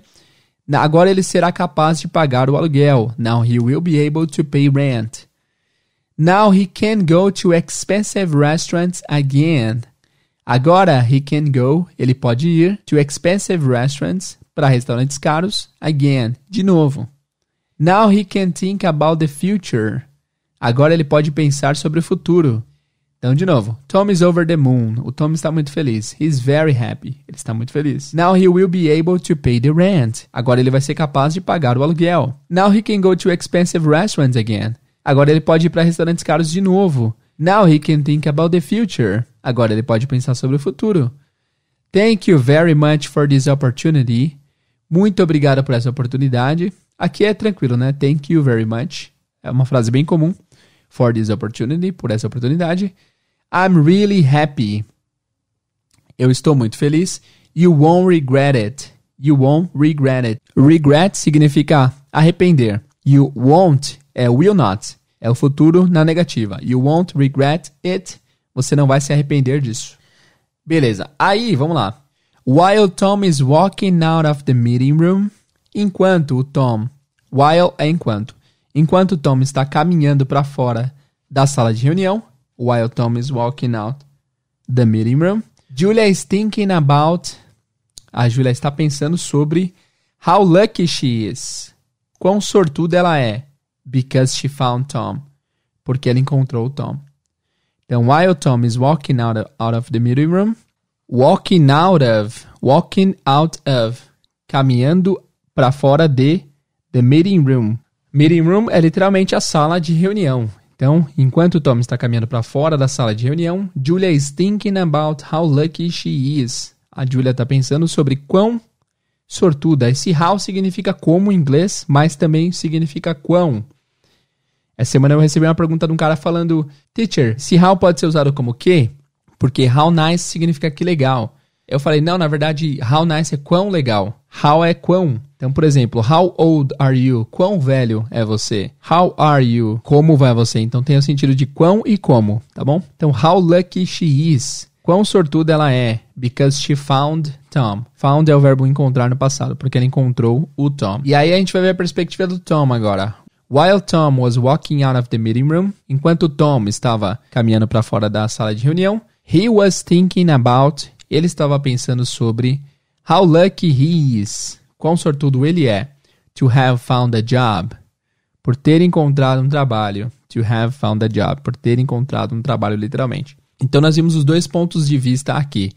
Agora ele será capaz de pagar o aluguel. Now he will be able to pay rent. Now he can go to expensive restaurants again. Agora he can go, ele pode ir to expensive restaurants, para restaurantes caros, again, de novo. Now he can think about the future. Agora ele pode pensar sobre o futuro. Então, de novo, Tom is over the moon. O Tom está muito feliz. He's very happy. Ele está muito feliz. Now he will be able to pay the rent. Agora ele vai ser capaz de pagar o aluguel. Now he can go to expensive restaurants again. Agora ele pode ir para restaurantes caros de novo. Now he can think about the future. Agora ele pode pensar sobre o futuro. Thank you very much for this opportunity. Muito obrigado por essa oportunidade. Aqui é tranquilo, né? Thank you very much. É uma frase bem comum. For this opportunity, por essa oportunidade. I'm really happy. Eu estou muito feliz. You won't regret it. You won't regret it. Regret significa arrepender. You won't é will not. É o futuro na negativa. You won't regret it. Você não vai se arrepender disso. Beleza. Aí, vamos lá. While Tom is walking out of the meeting room. Enquanto o Tom. While é enquanto. Enquanto Tom está caminhando para fora da sala de reunião. While Tom is walking out the meeting room. Julia is thinking about... A Julia está pensando sobre how lucky she is. Quão sortuda ela é. Because she found Tom. Porque ela encontrou o Tom. Então, while Tom is walking out of the meeting room. Walking out of. Caminhando para fora de the meeting room. Meeting room é literalmente a sala de reunião. Então, enquanto Tom está caminhando para fora da sala de reunião, Julia is thinking about how lucky she is. A Julia está pensando sobre quão sortuda. Esse how significa como em inglês, mas também significa quão. Essa semana eu recebi uma pergunta de um cara falando, Teacher, esse how pode ser usado como quê? Porque how nice significa que legal. Eu falei, não, na verdade, how nice é quão legal. How é quão. Então, por exemplo, how old are you? Quão velho é você? How are you? Como vai você? Então, tem o sentido de quão e como, tá bom? Então, how lucky she is. Quão sortuda ela é. Because she found Tom. Found é o verbo encontrar no passado, porque ela encontrou o Tom. E aí, a gente vai ver a perspectiva do Tom agora. While Tom was walking out of the meeting room, enquanto Tom estava caminhando para fora da sala de reunião, he was thinking about... Ele estava pensando sobre how lucky he is. Quão sortudo ele é. To have found a job. Por ter encontrado um trabalho. To have found a job. Por ter encontrado um trabalho, literalmente. Então, nós vimos os dois pontos de vista aqui.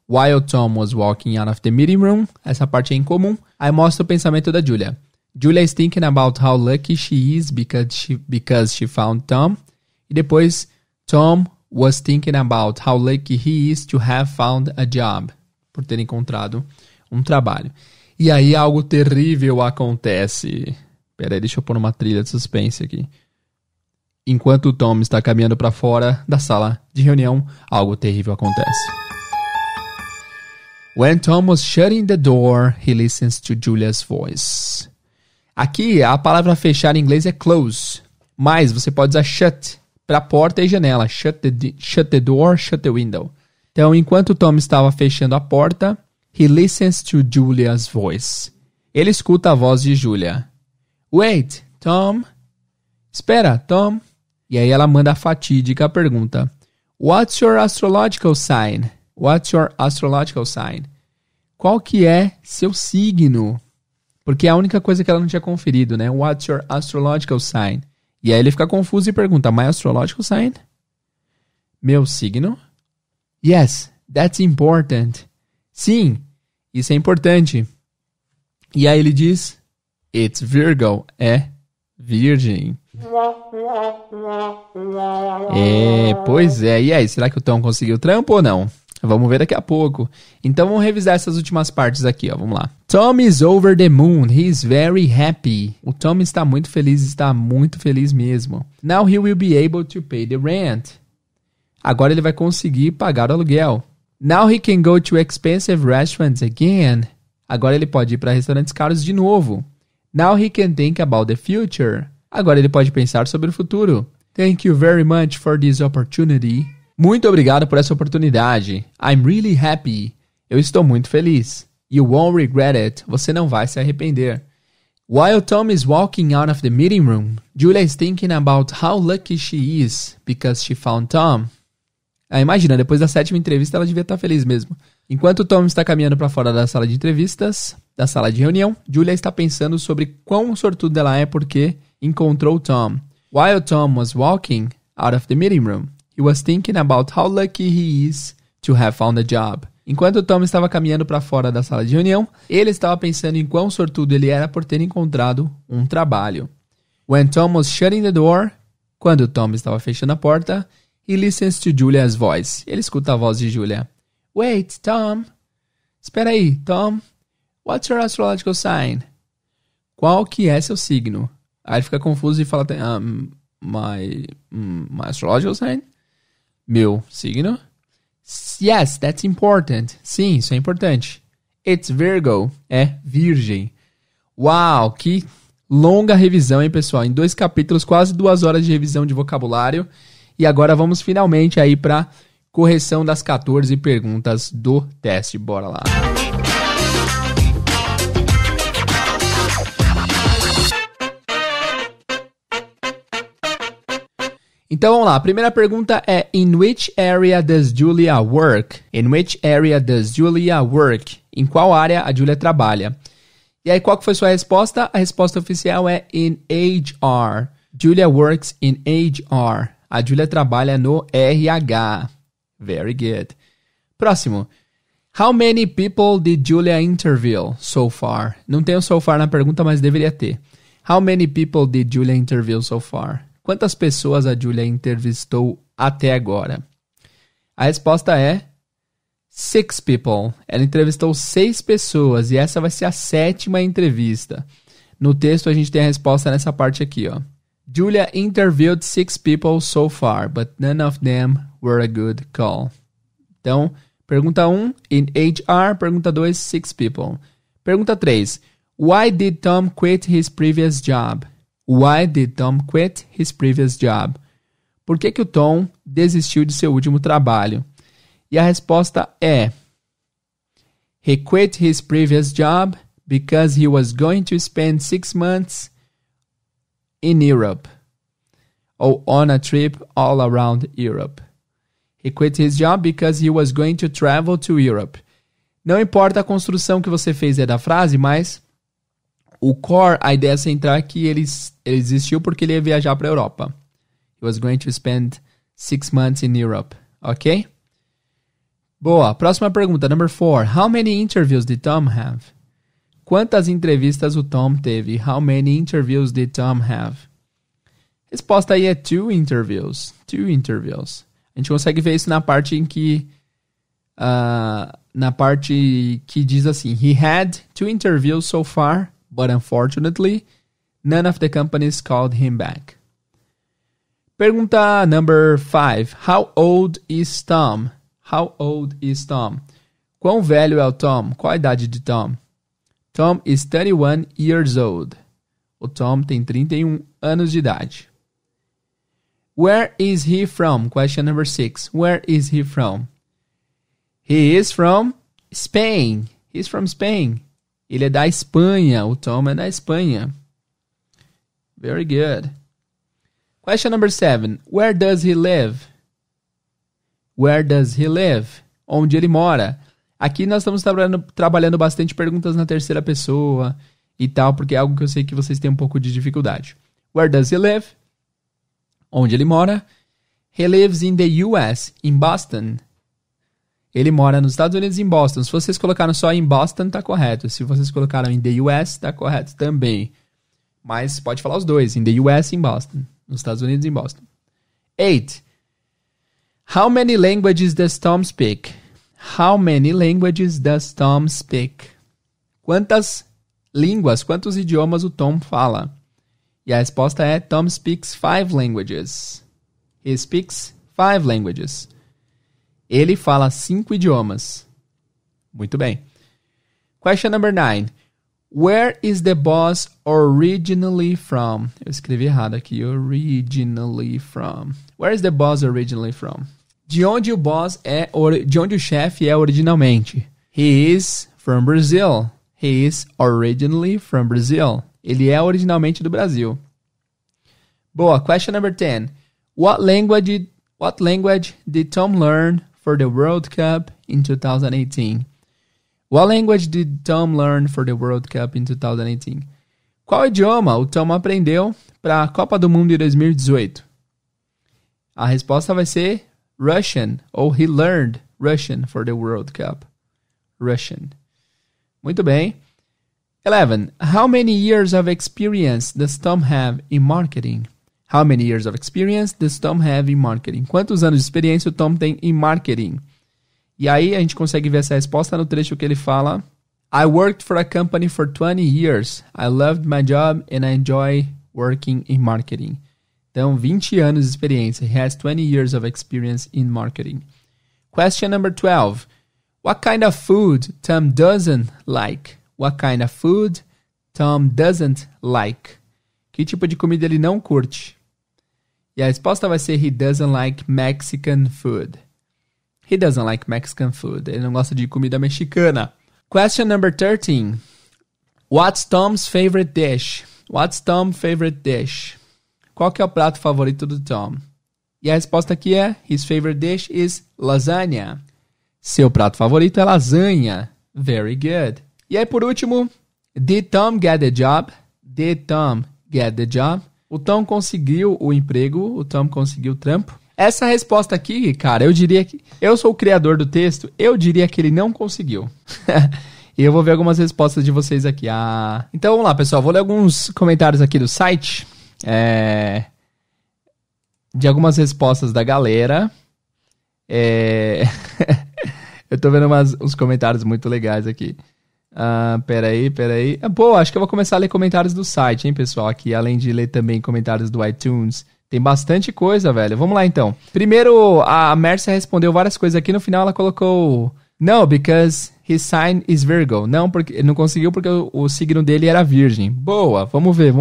While Tom was walking out of the meeting room. Essa parte é incomum. Aí mostra o pensamento da Julia. Julia is thinking about how lucky she is because she found Tom. E depois, Tom was thinking about how lucky he is to have found a job. Por ter encontrado um trabalho. E aí algo terrível acontece. Peraí, deixa eu pôr uma trilha de suspense aqui. Enquanto o Tom está caminhando para fora da sala de reunião, algo terrível acontece. When Tom was shutting the door, he listens to Julia's voice. Aqui, a palavra fechar em inglês é close. Mas você pode usar shut para porta e janela. Shut the door, shut the window. Então, enquanto Tom estava fechando a porta, he listens to Julia's voice. Ele escuta a voz de Julia. Wait, Tom. Espera, Tom. E aí ela manda a fatídica pergunta. What's your astrological sign? What's your astrological sign? Qual que é seu signo? Porque é a única coisa que ela não tinha conferido, né? What's your astrological sign? E aí ele fica confuso e pergunta, my astrological sign? Meu signo? Yes, that's important. Sim, isso é importante. E aí ele diz, it's Virgo, é virgem. Pois é. E aí, será que o Tom conseguiu trampo ou não? Vamos ver daqui a pouco. Então vamos revisar essas últimas partes aqui, ó. Vamos lá. Tom is over the moon. He is very happy. O Tom está muito feliz mesmo. Now he will be able to pay the rent. Agora ele vai conseguir pagar o aluguel. Now he can go to expensive restaurants again. Agora ele pode ir para restaurantes caros de novo. Now he can think about the future. Agora ele pode pensar sobre o futuro. Thank you very much for this opportunity. Muito obrigado por essa oportunidade. I'm really happy. Eu estou muito feliz. You won't regret it. Você não vai se arrepender. While Tom is walking out of the meeting room, Julia is thinking about how lucky she is because she found Tom. Imagina, depois da 7ª entrevista ela devia estar feliz mesmo. Enquanto Tom está caminhando para fora da sala de entrevistas, da sala de reunião, Julia está pensando sobre quão sortuda ela é porque encontrou Tom. While Tom was walking out of the meeting room, he was thinking about how lucky he is to have found a job. Enquanto Tom estava caminhando para fora da sala de reunião, ele estava pensando em quão sortudo ele era por ter encontrado um trabalho. When Tom was shutting the door, quando Tom estava fechando a porta, he listens to Julia's voice. Ele escuta a voz de Julia. Wait, Tom. Espera aí, Tom. What's your astrological sign? Qual que é seu signo? Aí ele fica confuso e fala, my astrological sign? Meu signo? Yes, that's important. Sim, isso é importante. It's Virgo. É virgem. Uau, que longa revisão, hein, pessoal? Em 2 capítulos, quase 2 horas de revisão de vocabulário. E agora vamos finalmente aí para correção das 14 perguntas do teste. Bora lá. Então vamos lá, a primeira pergunta é In which area does Julia work? In which area does Julia work? Em qual área a Julia trabalha? E aí qual que foi sua resposta? A resposta oficial é in HR. Julia works in HR. A Julia trabalha no RH. Very good. Próximo. How many people did Julia interview so far? Não tem o so far na pergunta, mas deveria ter. How many people did Julia interview so far? Quantas pessoas a Julia entrevistou até agora? A resposta é 6 people. Ela entrevistou 6 pessoas e essa vai ser a 7ª entrevista. No texto a gente tem a resposta nessa parte aqui, ó. Julia interviewed 6 people so far, but none of them were a good call. Então, pergunta 1, in HR. Pergunta 2, 6 people. Pergunta 3, why did Tom quit his previous job? Why did Tom quit his previous job? Por que o Tom desistiu de seu último trabalho? E a resposta é He quit his previous job because he was going to spend 6 months in Europe. Or on a trip all around Europe. He quit his job because he was going to travel to Europe. Não importa a construção que você fez da frase, mas o core, a ideia central é que ele existiu porque ele ia viajar para a Europa. He was going to spend 6 months in Europe. Ok? Boa, próxima pergunta, number 4. How many interviews did Tom have? Quantas entrevistas o Tom teve? How many interviews did Tom have? Resposta aí é 2 interviews. 2 interviews. A gente consegue ver isso na parte em que... na parte que diz assim, he had 2 interviews so far, but unfortunately, none of the companies called him back. Pergunta number 5. How old is Tom? How old is Tom? Quão velho é o Tom? Qual a idade de Tom? Tom is 31 years old. O Tom tem 31 anos de idade. Where is he from? Question number 6. Where is he from? He is from Spain. He's from Spain. Ele é da Espanha. O Tom é da Espanha. Very good. Question number 7. Where does he live? Where does he live? Onde ele mora? Aqui nós estamos trabalhando bastante perguntas na terceira pessoa e tal, porque é algo que eu sei que vocês têm um pouco de dificuldade. Where does he live? Onde ele mora? He lives in the US, in Boston. Ele mora nos Estados Unidos, em Boston. Se vocês colocaram só em Boston, tá correto. Se vocês colocaram em the US, tá correto também. Mas pode falar os dois, in the US, em Boston. Nos Estados Unidos, em Boston. 8. How many languages does Tom speak? How many languages does Tom speak? Quantas línguas, quantos idiomas o Tom fala? E a resposta é Tom speaks 5 languages. He speaks 5 languages. Ele fala 5 idiomas. Muito bem. Question number 9. Where is the boss originally from? Eu escrevi errado aqui. Originally from. Where is the boss originally from? De onde o boss é, de onde o chefe é originalmente? He is from Brazil. He is originally from Brazil. Ele é originalmente do Brasil. Boa. Question number 10. What language did Tom learn for the World Cup in 2018? What language did Tom learn for the World Cup in 2018? Qual idioma o Tom aprendeu para a Copa do Mundo de 2018? A resposta vai ser Russian, ou he learned Russian for the World Cup. Russian. Muito bem. 11. How many years of experience does Tom have in marketing? How many years of experience does Tom have in marketing? Quantos anos de experiência o Tom tem em marketing? E aí a gente consegue ver essa resposta no trecho que ele fala: I worked for a company for 20 years. I loved my job and I enjoy working in marketing. Então, 20 anos de experiência. He has 20 years of experience in marketing. Question number 12. What kind of food Tom doesn't like? What kind of food Tom doesn't like? Que tipo de comida ele não curte? E a resposta vai ser he doesn't like Mexican food. He doesn't like Mexican food. Ele não gosta de comida mexicana. Question number 13. What's Tom's favorite dish? What's Tom's favorite dish? Qual que é o prato favorito do Tom? E a resposta aqui é his favorite dish is lasagna. Seu prato favorito é lasanha. Very good. E aí, por último, did Tom get the job? Did Tom get the job? O Tom conseguiu o emprego, o Tom conseguiu o trampo. Essa resposta aqui, cara, eu diria que... Eu sou o criador do texto, eu diria que ele não conseguiu. E eu vou ver algumas respostas de vocês aqui. Então vamos lá, pessoal. Vou ler alguns comentários aqui do site. De algumas respostas da galera. Eu tô vendo uns comentários muito legais aqui. Peraí. Pô, acho que eu vou começar a ler comentários do site, hein, pessoal? Aqui, além de ler também comentários do iTunes. Tem bastante coisa, velho. Vamos lá, então. Primeiro, a Mércia respondeu várias coisas aqui. No final, ela colocou... No, because his sign is Virgo. Não, porque ele não conseguiu porque o signo dele era virgem. Boa, vamos ver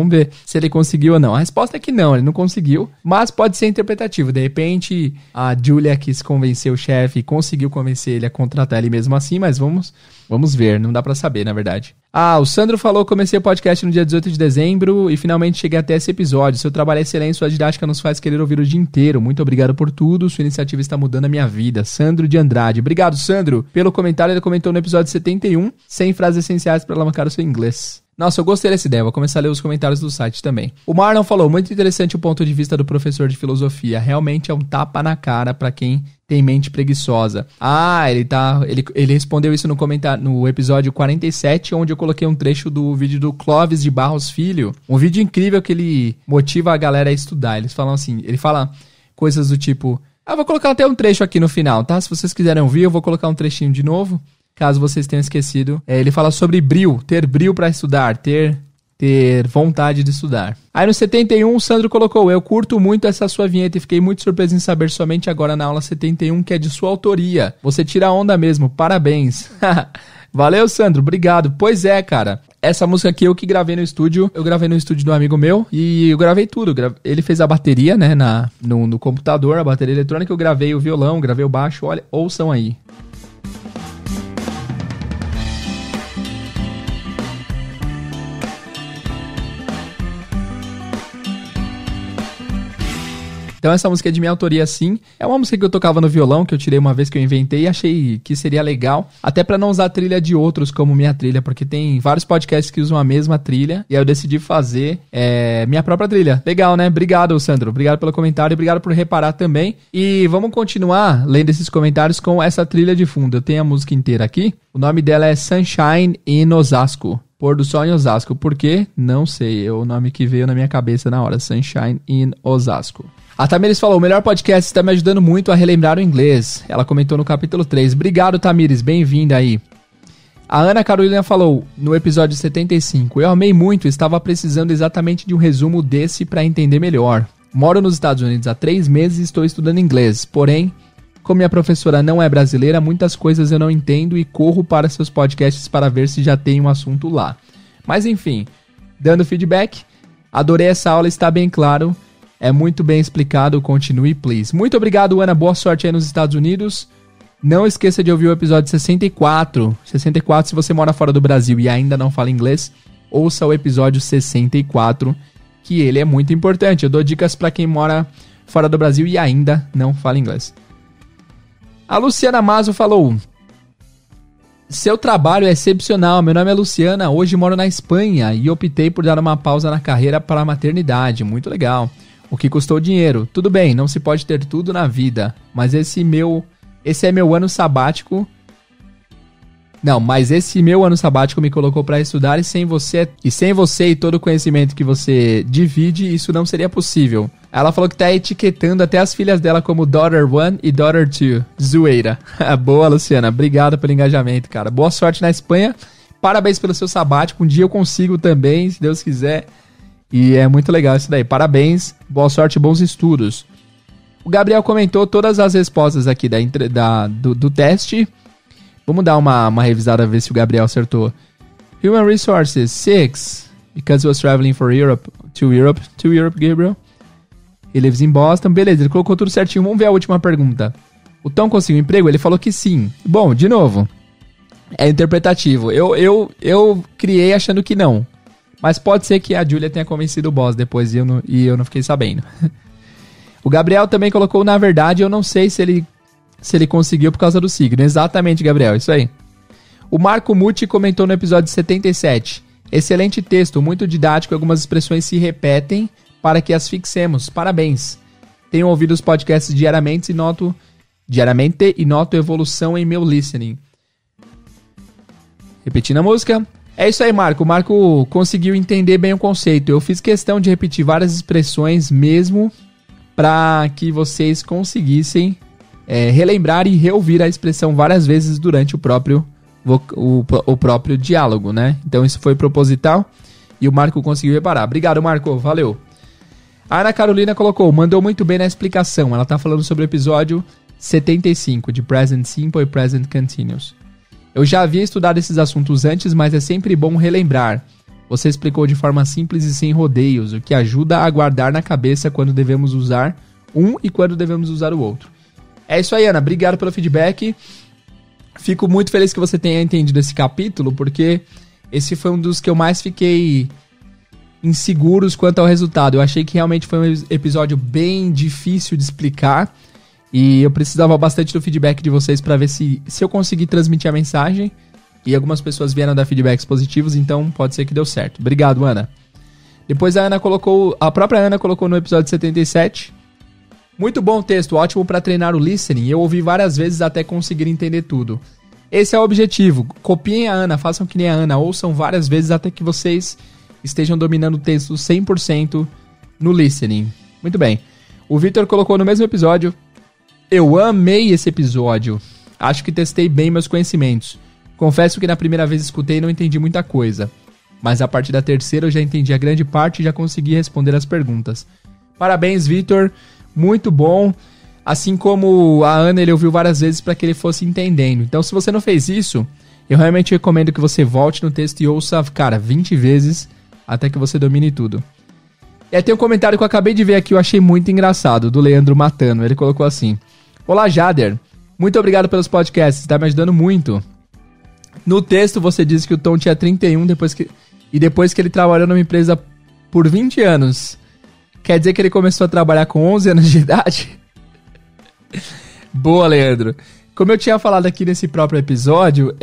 se ele conseguiu ou não. A resposta é que não, ele não conseguiu, mas pode ser interpretativo. De repente, a Julia quis convencer o chefe e conseguiu convencer ele a contratar ele mesmo assim, mas vamos ver, não dá pra saber, na verdade. O Sandro falou, comecei o podcast no dia 18 de dezembro e finalmente cheguei até esse episódio. Seu trabalho é excelente, sua didática nos faz querer ouvir o dia inteiro. Muito obrigado por tudo, sua iniciativa está mudando a minha vida. Sandro de Andrade. Obrigado, Sandro, pelo comentário. Ele comentou no episódio 71, 100 frases essenciais para alavancar o seu inglês. Nossa, eu gostei dessa ideia, vou começar a ler os comentários do site também. O Marlon falou, muito interessante o ponto de vista do professor de filosofia. Realmente é um tapa na cara pra quem tem mente preguiçosa. Ah, ele respondeu isso no episódio 47, onde eu coloquei um trecho do vídeo do Clóvis de Barros Filho. Um vídeo incrível que ele motiva a galera a estudar. Eles falam assim, ele fala coisas do tipo... vou colocar até um trecho aqui no final, tá? Se vocês quiserem ouvir, eu vou colocar um trechinho de novo. Caso vocês tenham esquecido. Ele fala sobre brio, ter brio pra estudar, ter vontade de estudar. Aí no 71, o Sandro colocou, eu curto muito essa sua vinheta e fiquei muito surpreso em saber somente agora na aula 71 que é de sua autoria. Você tira a onda mesmo, parabéns. Valeu, Sandro, obrigado. Pois é, cara. Essa música aqui eu que gravei no estúdio. Eu gravei no estúdio do amigo meu e eu gravei tudo. Ele fez a bateria, né, no computador, a bateria eletrônica. Eu gravei o violão, gravei o baixo. Olha, ouçam aí. Então essa música é de minha autoria, sim. É uma música que eu tocava no violão, que eu tirei uma vez que eu inventei e achei que seria legal. Até pra não usar a trilha de outros como minha trilha, porque tem vários podcasts que usam a mesma trilha. E aí eu decidi fazer minha própria trilha. Legal, né? Obrigado, Sandro. Obrigado pelo comentário e obrigado por reparar também. E vamos continuar lendo esses comentários com essa trilha de fundo. Eu tenho a música inteira aqui. O nome dela é Sunshine in Osasco. Pôr do Sol em Osasco. Por quê? Não sei. É o nome que veio na minha cabeça na hora. Sunshine in Osasco. A Tamires falou, o melhor podcast está me ajudando muito a relembrar o inglês. Ela comentou no capítulo 3. Obrigado, Tamires, bem-vinda aí. A Ana Carolina falou, no episódio 75, eu amei muito, estava precisando exatamente de um resumo desse para entender melhor. Moro nos Estados Unidos há 3 meses e estou estudando inglês, porém, como minha professora não é brasileira, muitas coisas eu não entendo e corro para seus podcasts para ver se já tem um assunto lá. Mas enfim, dando feedback, adorei essa aula, está bem claro. É muito bem explicado, continue, please. Muito obrigado, Ana, boa sorte aí nos Estados Unidos. Não esqueça de ouvir o episódio 64. 64, se você mora fora do Brasil e ainda não fala inglês, ouça o episódio 64, que ele é muito importante. Eu dou dicas para quem mora fora do Brasil e ainda não fala inglês. A Luciana Mazo falou... Seu trabalho é excepcional, meu nome é Luciana, hoje moro na Espanha e optei por dar uma pausa na carreira para a maternidade, muito legal. O que custou dinheiro? Tudo bem, não se pode ter tudo na vida, mas esse é meu ano sabático. Não, mas esse meu ano sabático me colocou para estudar e sem você e todo o conhecimento que você divide, isso não seria possível. Ela falou que tá etiquetando até as filhas dela como Daughter 1 e Daughter 2. Zoeira. Boa, Luciana. Obrigado pelo engajamento, cara. Boa sorte na Espanha. Parabéns pelo seu sabático. Um dia eu consigo também, se Deus quiser. E é muito legal isso daí. Parabéns. Boa sorte e bons estudos. O Gabriel comentou todas as respostas aqui do teste. Vamos dar uma revisada, ver se o Gabriel acertou. Human Resources, 6. Because he was traveling to Europe, Gabriel. He lives in Boston. Beleza, ele colocou tudo certinho. Vamos ver a última pergunta. O Tom conseguiu emprego? Ele falou que sim. Bom, de novo. É interpretativo. Eu criei achando que não. Mas pode ser que a Julia tenha convencido o boss depois e eu não fiquei sabendo. O Gabriel também colocou, na verdade, eu não sei se ele conseguiu por causa do signo. Exatamente, Gabriel, isso aí. O Marco Muti comentou no episódio 77. Excelente texto, muito didático, algumas expressões se repetem para que as fixemos. Parabéns. Tenho ouvido os podcasts diariamente e noto evolução em meu listening. Repetindo a música. É isso aí, Marco. O Marco conseguiu entender bem o conceito. Eu fiz questão de repetir várias expressões mesmo para que vocês conseguissem relembrar e reouvir a expressão várias vezes durante o próprio diálogo, né? Então isso foi proposital e o Marco conseguiu reparar. Obrigado, Marco. Valeu. A Ana Carolina mandou muito bem na explicação. Ela tá falando sobre o episódio 75, de Present Simple e Present Continuous. Eu já havia estudado esses assuntos antes, mas é sempre bom relembrar. Você explicou de forma simples e sem rodeios, o que ajuda a guardar na cabeça quando devemos usar um e quando devemos usar o outro. É isso aí, Ana. Obrigado pelo feedback. Fico muito feliz que você tenha entendido esse capítulo, porque esse foi um dos que eu mais fiquei inseguros quanto ao resultado. Eu achei que realmente foi um episódio bem difícil de explicar e eu precisava bastante do feedback de vocês para ver se eu conseguir transmitir a mensagem. E algumas pessoas vieram dar feedbacks positivos, então pode ser que deu certo. Obrigado, Ana. Depois a própria Ana colocou no episódio 77. Muito bom o texto, ótimo para treinar o listening. Eu ouvi várias vezes até conseguir entender tudo. Esse é o objetivo. Copiem a Ana, façam que nem a Ana, ouçam várias vezes até que vocês estejam dominando o texto 100% no listening. Muito bem. O Victor colocou no mesmo episódio. Eu amei esse episódio. Acho que testei bem meus conhecimentos. Confesso que na primeira vez escutei e não entendi muita coisa. Mas a partir da terceira eu já entendi a grande parte e já consegui responder as perguntas. Parabéns, Victor. Muito bom. Assim como a Ana, ele ouviu várias vezes para que ele fosse entendendo. Então, se você não fez isso, eu realmente recomendo que você volte no texto e ouça, 20 vezes até que você domine tudo. E aí tem um comentário que eu acabei de ver aqui, eu achei muito engraçado, do Leandro Matano. Ele colocou assim: Olá, Jader. Muito obrigado pelos podcasts, está me ajudando muito. No texto você disse que o Tom tinha 31 depois que ele trabalhou numa empresa por 20 anos. Quer dizer que ele começou a trabalhar com 11 anos de idade? Boa, Leandro. Como eu tinha falado aqui nesse próprio episódio,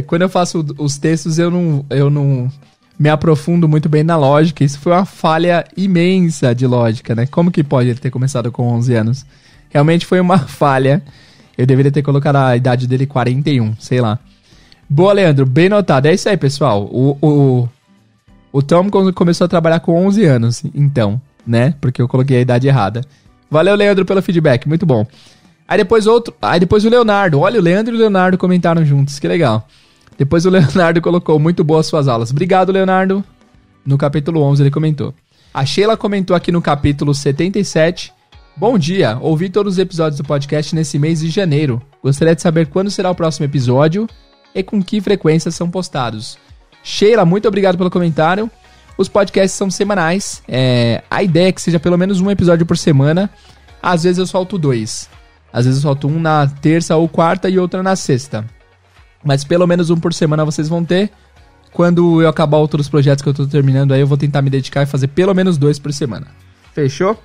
quando eu faço os textos eu não me aprofundo muito bem na lógica. Isso foi uma falha imensa de lógica, né? Como que pode ele ter começado com 11 anos? Realmente foi uma falha. Eu deveria ter colocado a idade dele 41, sei lá. Boa, Leandro, bem notado. É isso aí, pessoal. O Tom começou a trabalhar com 11 anos, então, né? Porque eu coloquei a idade errada. Valeu, Leandro, pelo feedback, muito bom. Aí depois o Leonardo. Olha, o Leandro e o Leonardo comentaram juntos, que legal. Depois o Leonardo colocou: muito boas suas aulas. Obrigado, Leonardo. No capítulo 11 ele comentou. A Sheila comentou aqui no capítulo 77. Bom dia, ouvi todos os episódios do podcast nesse mês de janeiro. Gostaria de saber quando será o próximo episódio e com que frequência são postados. Sheila, muito obrigado pelo comentário. Os podcasts são semanais. A ideia é que seja pelo menos um episódio por semana. Às vezes eu solto 2. Às vezes eu solto um na terça ou quarta e outra na sexta. Mas pelo menos um por semana vocês vão ter. Quando eu acabar outros projetos que eu tô terminando aí, eu vou tentar me dedicar e fazer pelo menos 2 por semana. Fechou?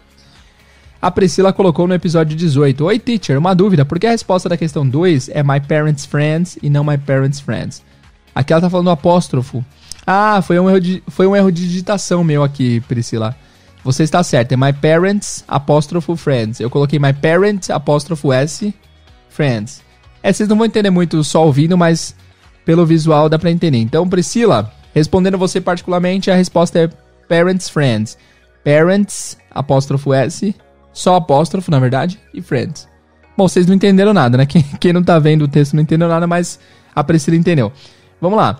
A Priscila colocou no episódio 18. Oi, teacher, uma dúvida. Por que a resposta da questão 2 é my parents' friends e não my parents' friends? Aqui ela tá falando apóstrofo. Ah, foi um erro de digitação meu aqui, Priscila. Você está certo, é my parents, apóstrofo, friends. Eu coloquei my parents, apóstrofo S, friends. Vocês não vão entender muito só ouvindo, mas pelo visual dá pra entender. Então, Priscila, respondendo você particularmente, a resposta é parents, friends. Parents, apóstrofo S, só apóstrofo, na verdade, e friends. Bom, vocês não entenderam nada, né? Quem não tá vendo o texto não entendeu nada, mas a Priscila entendeu. Vamos lá.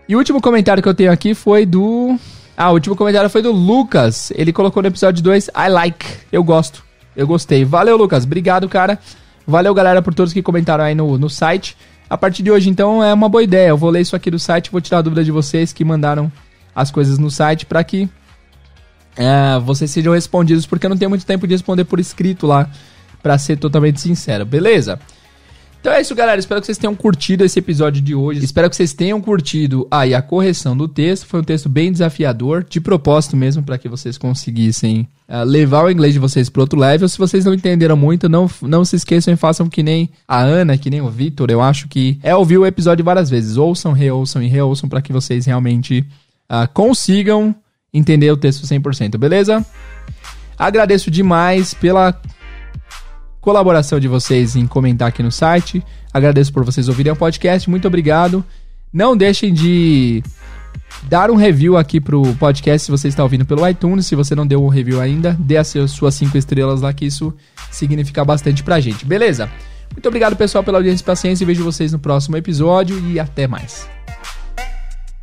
E o último comentário que eu tenho aqui foi do... o último comentário foi do Lucas. Ele colocou no episódio 2, I like. Eu gosto. Eu gostei. Valeu, Lucas. Obrigado, cara. Valeu, galera, por todos que comentaram aí no site. A partir de hoje, então, é uma boa ideia. Eu vou ler isso aqui do site, vou tirar a dúvida de vocês que mandaram as coisas no site pra que vocês sejam respondidos, porque eu não tenho muito tempo de responder por escrito lá, pra ser totalmente sincero. Beleza? Então é isso, galera. Espero que vocês tenham curtido esse episódio de hoje. Espero que vocês tenham curtido aí a correção do texto. Foi um texto bem desafiador, de propósito mesmo, para que vocês conseguissem levar o inglês de vocês para outro level. Se vocês não entenderam muito, não se esqueçam e façam que nem a Ana, que nem o Victor. Eu acho que ouvir o episódio várias vezes. Ouçam, reouçam e reouçam para que vocês realmente consigam entender o texto 100%, beleza? Agradeço demais pela colaboração de vocês em comentar aqui no site. Agradeço por vocês ouvirem o podcast. Muito obrigado. Não deixem de dar um review aqui pro podcast se você está ouvindo pelo iTunes. Se você não deu um review ainda, dê as suas 5 estrelas lá, que isso significa bastante pra gente. Beleza? Muito obrigado, pessoal, pela audiência e paciência. Vejo vocês no próximo episódio e até mais.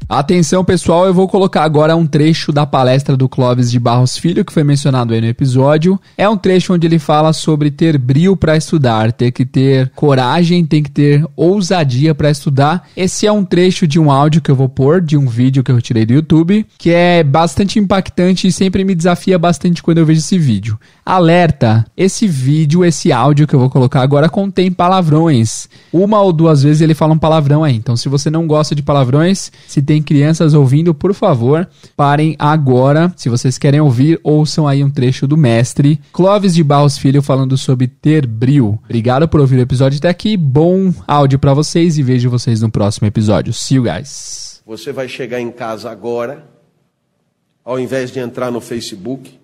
Atenção, pessoal, eu vou colocar agora um trecho da palestra do Clóvis de Barros Filho, que foi mencionado aí no episódio. É um trecho onde ele fala sobre ter brio para estudar, ter que ter coragem, tem que ter ousadia para estudar. Esse é um trecho de um áudio que eu vou pôr, de um vídeo que eu tirei do YouTube, que é bastante impactante e sempre me desafia bastante quando eu vejo esse vídeo. Alerta, esse vídeo, esse áudio que eu vou colocar agora contém palavrões. 1 ou 2 vezes ele fala um palavrão aí, então se você não gosta de palavrões, se tem tem crianças ouvindo, por favor, parem agora. Se vocês querem ouvir, ouçam aí um trecho do mestre Clóvis de Barros Filho falando sobre ter brio. Obrigado por ouvir o episódio até aqui. Bom áudio pra vocês e vejo vocês no próximo episódio. See you guys. Você vai chegar em casa agora, ao invés de entrar no Facebook,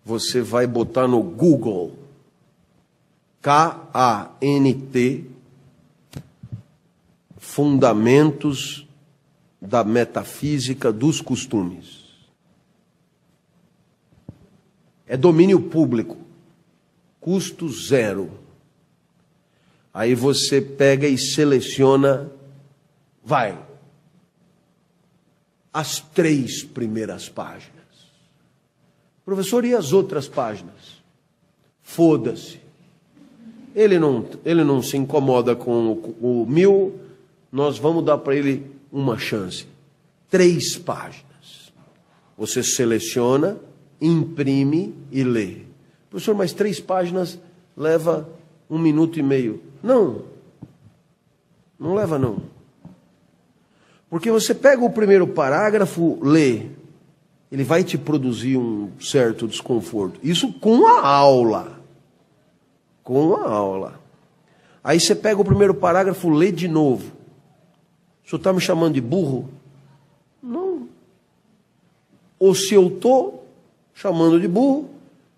você vai botar no Google KANT Fundamentos da Metafísica dos Costumes. É domínio público, custo zero. Aí você pega e seleciona, as 3 primeiras páginas. Professor, e as outras páginas? Foda-se. Ele não se incomoda com o 1000, nós vamos dar para ele uma chance. 3 páginas. Você seleciona, imprime e lê. Professor, mas 3 páginas leva 1 minuto e meio. Não leva não. Porque você pega o primeiro parágrafo, lê, ele vai te produzir um certo desconforto. Isso com a aula. Com a aula. Aí você pega o primeiro parágrafo, lê de novo. O senhor está me chamando de burro? Não. Ou se eu estou chamando de burro,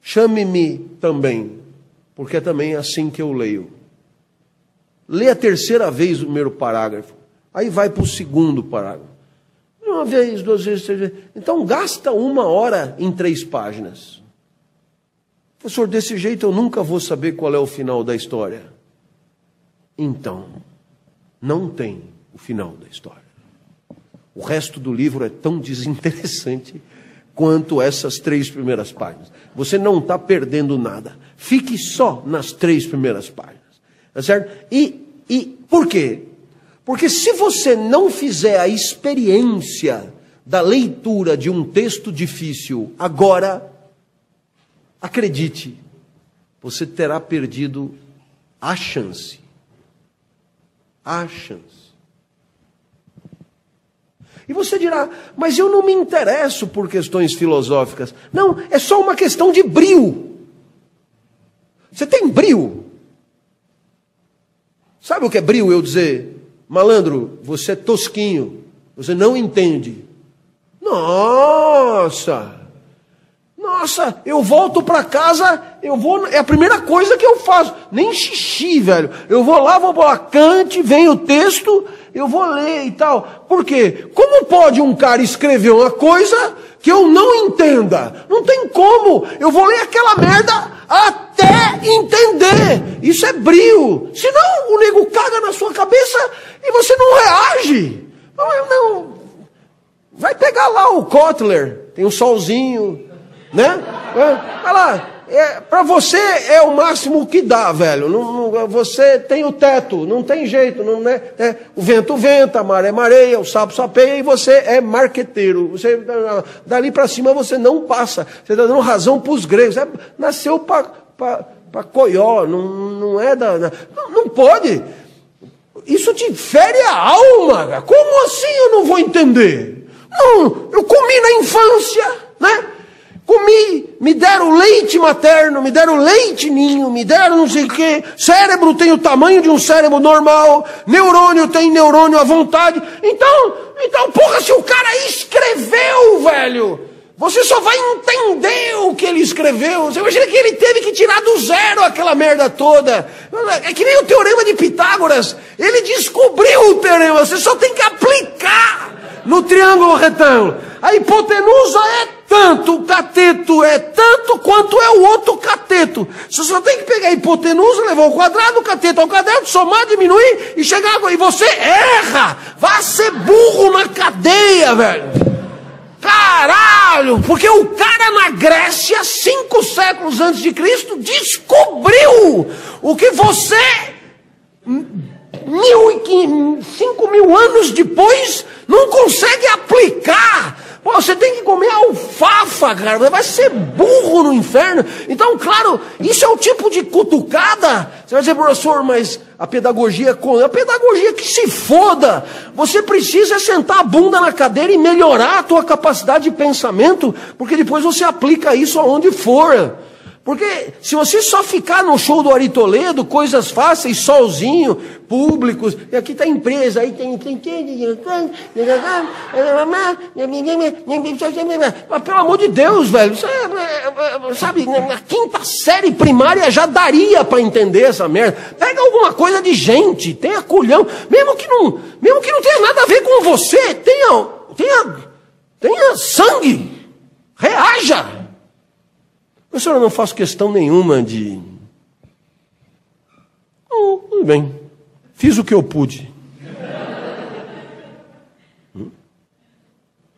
chame-me também. Porque é também assim que eu leio. Lê a 3ª vez o primeiro parágrafo. Aí vai para o 2º parágrafo. 1 vez, 2 vezes, 3 vezes. Então gasta 1 hora em 3 páginas. Professor, desse jeito eu nunca vou saber qual é o final da história. Então, não tem o final da história. O resto do livro é tão desinteressante quanto essas 3 primeiras páginas. Você não está perdendo nada. Fique só nas 3 primeiras páginas. Tá certo? E por quê? Porque se você não fizer a experiência da leitura de um texto difícil agora, acredite, você terá perdido a chance. A chance. E você dirá, mas eu não me interesso por questões filosóficas. Não, é só uma questão de brio. Você tem brio? Sabe o que é brio? Eu dizer, malandro, você é tosquinho, você não entende. Nossa, eu volto para casa, é a primeira coisa que eu faço, nem xixi, velho. Eu vou lá, vou para Kant, vem o texto, eu vou ler e tal. Por quê? Como pode um cara escrever uma coisa que eu não entenda? Não tem como. Eu vou ler aquela merda até entender. Isso é brio. Senão o nego caga na sua cabeça e você não reage. Não. Vai pegar lá o Kotler, tem um solzinho, né? Olha lá, para você é o máximo que dá, velho. Você tem o teto, não tem jeito, não é? O vento venta, a maré mareia, o sapo sapeia e você é marqueteiro. Você, dali para cima você não passa. Você está dando razão para os gregos. Nasceu para coió, não é não pode. Isso te fere a alma. Como assim eu não vou entender? Não, eu comi na infância, né? Comi, me deram leite materno, me deram leite ninho, me deram não sei o quê. Cérebro tem o tamanho de um cérebro normal, neurônio tem neurônio à vontade. Então, porra, se o cara escreveu, velho, você só vai entender o que ele escreveu. Você imagina que ele teve que tirar do zero aquela merda toda. É que nem o teorema de Pitágoras. Ele descobriu o teorema, você só tem que aplicar no triângulo retângulo. A hipotenusa é tanto, o cateto é tanto quanto é o outro cateto. Você só tem que pegar a hipotenusa, levar o quadrado, o cateto ao cateto, somar, diminuir e chegar agora. E você erra! Vai ser burro na cadeia, velho! Caralho! Porque o cara na Grécia, 5 séculos antes de Cristo, descobriu o que você, 5.000 anos depois, não consegue aplicar. Pô, você tem que comer alfafa, cara. Você vai ser burro no inferno. Então, claro, isso é o tipo de cutucada. Você vai dizer, professor, mas a pedagogia que se foda. Você precisa sentar a bunda na cadeira e melhorar a tua capacidade de pensamento, porque depois você aplica isso aonde for. Porque se você só ficar no show do Ari Toledo, coisas fáceis, sozinho, públicos, e aqui está a empresa, aí tem... Mas pelo amor de Deus, velho, isso sabe, na quinta série primária já daria para entender essa merda. Pega alguma coisa de gente, tenha culhão, mesmo que não tenha nada a ver com você, tenha sangue, reaja. Professor, eu não faço questão nenhuma de... Tudo bem. Fiz o que eu pude.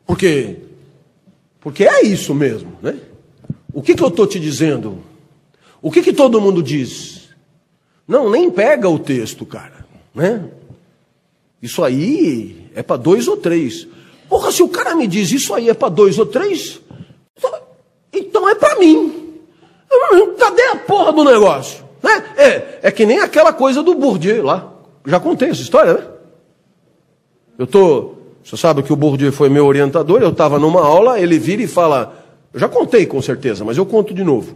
Porque é isso mesmo, né? O que eu estou te dizendo? O que todo mundo diz? Não, nem pega o texto, cara, né? Isso aí é para 2 ou 3. Porra, se o cara me diz isso aí é para 2 ou 3, então é para mim. Cadê a porra do negócio? Né? É que nem aquela coisa do Bourdieu lá. Já contei essa história, né? Você sabe que o Bourdieu foi meu orientador, eu estava numa aula, ele vira e fala, eu já contei com certeza, mas eu conto de novo.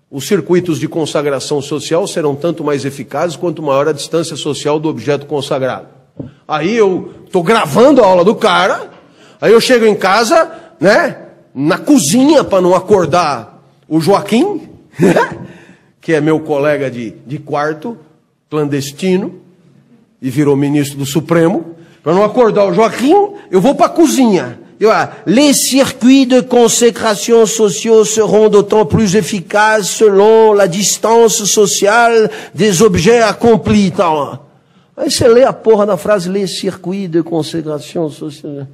Os circuitos de consagração social serão tanto mais eficazes quanto maior a distância social do objeto consagrado. Aí eu estou gravando a aula do cara, aí eu chego em casa, né? Na cozinha para não acordar o Joaquim, que é meu colega de quarto, clandestino, e virou ministro do Supremo. Para não acordar o Joaquim, eu vou para a cozinha. Les circuits de consécration sociaux seront d'autant plus efficaces selon la distance sociale des objets accomplis. Então, aí você lê a porra da frase, les circuits de consécration sociale.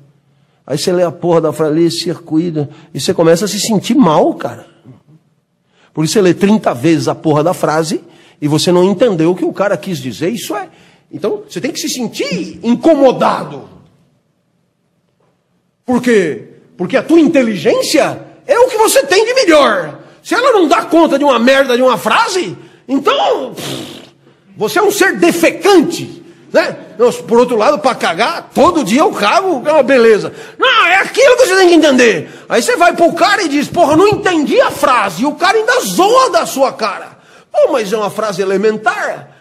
Aí você lê a porra da frase, les circuits, e você começa a se sentir mal, cara. Por isso você lê 30 vezes a porra da frase e você não entendeu o que o cara quis dizer. Isso é... Então, você tem que se sentir incomodado. Por quê? Porque a tua inteligência é o que você tem de melhor. Se ela não dá conta de uma merda de uma frase, então... você é um ser defecante. Né? Por outro lado, para cagar, todo dia eu cago, é uma beleza. Não, é aquilo que você tem que entender. Aí você vai pro cara e diz, porra, não entendi a frase. E o cara ainda zoa da sua cara. Pô, mas é uma frase elementar.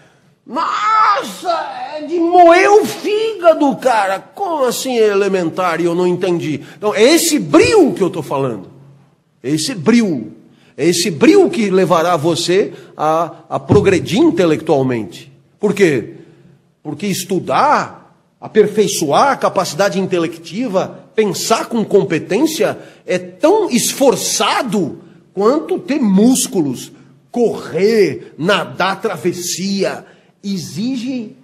Nossa, é de moer o fígado, cara. Como assim é elementar e eu não entendi? Então, é esse brio que eu estou falando. É esse brio. É esse brio que levará você a progredir intelectualmente. Por quê? Porque estudar, aperfeiçoar a capacidade intelectiva, pensar com competência, é tão esforçado quanto ter músculos, correr, nadar travessia. Exige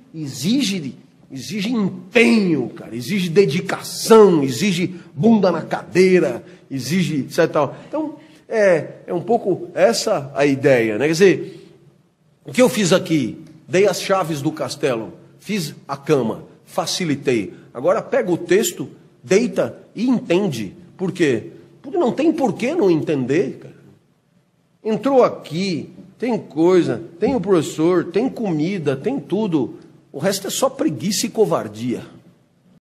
empenho, cara, exige dedicação, exige bunda na cadeira, exige etc. Tal. Então, é um pouco essa a ideia, né? Quer dizer, o que eu fiz aqui? Dei as chaves do castelo. Fiz a cama, facilitei. Agora pega o texto, deita e entende. Por quê? Porque não tem por que não entender, cara. Entrou aqui, tem coisa, tem o professor, tem comida, tem tudo. O resto é só preguiça e covardia.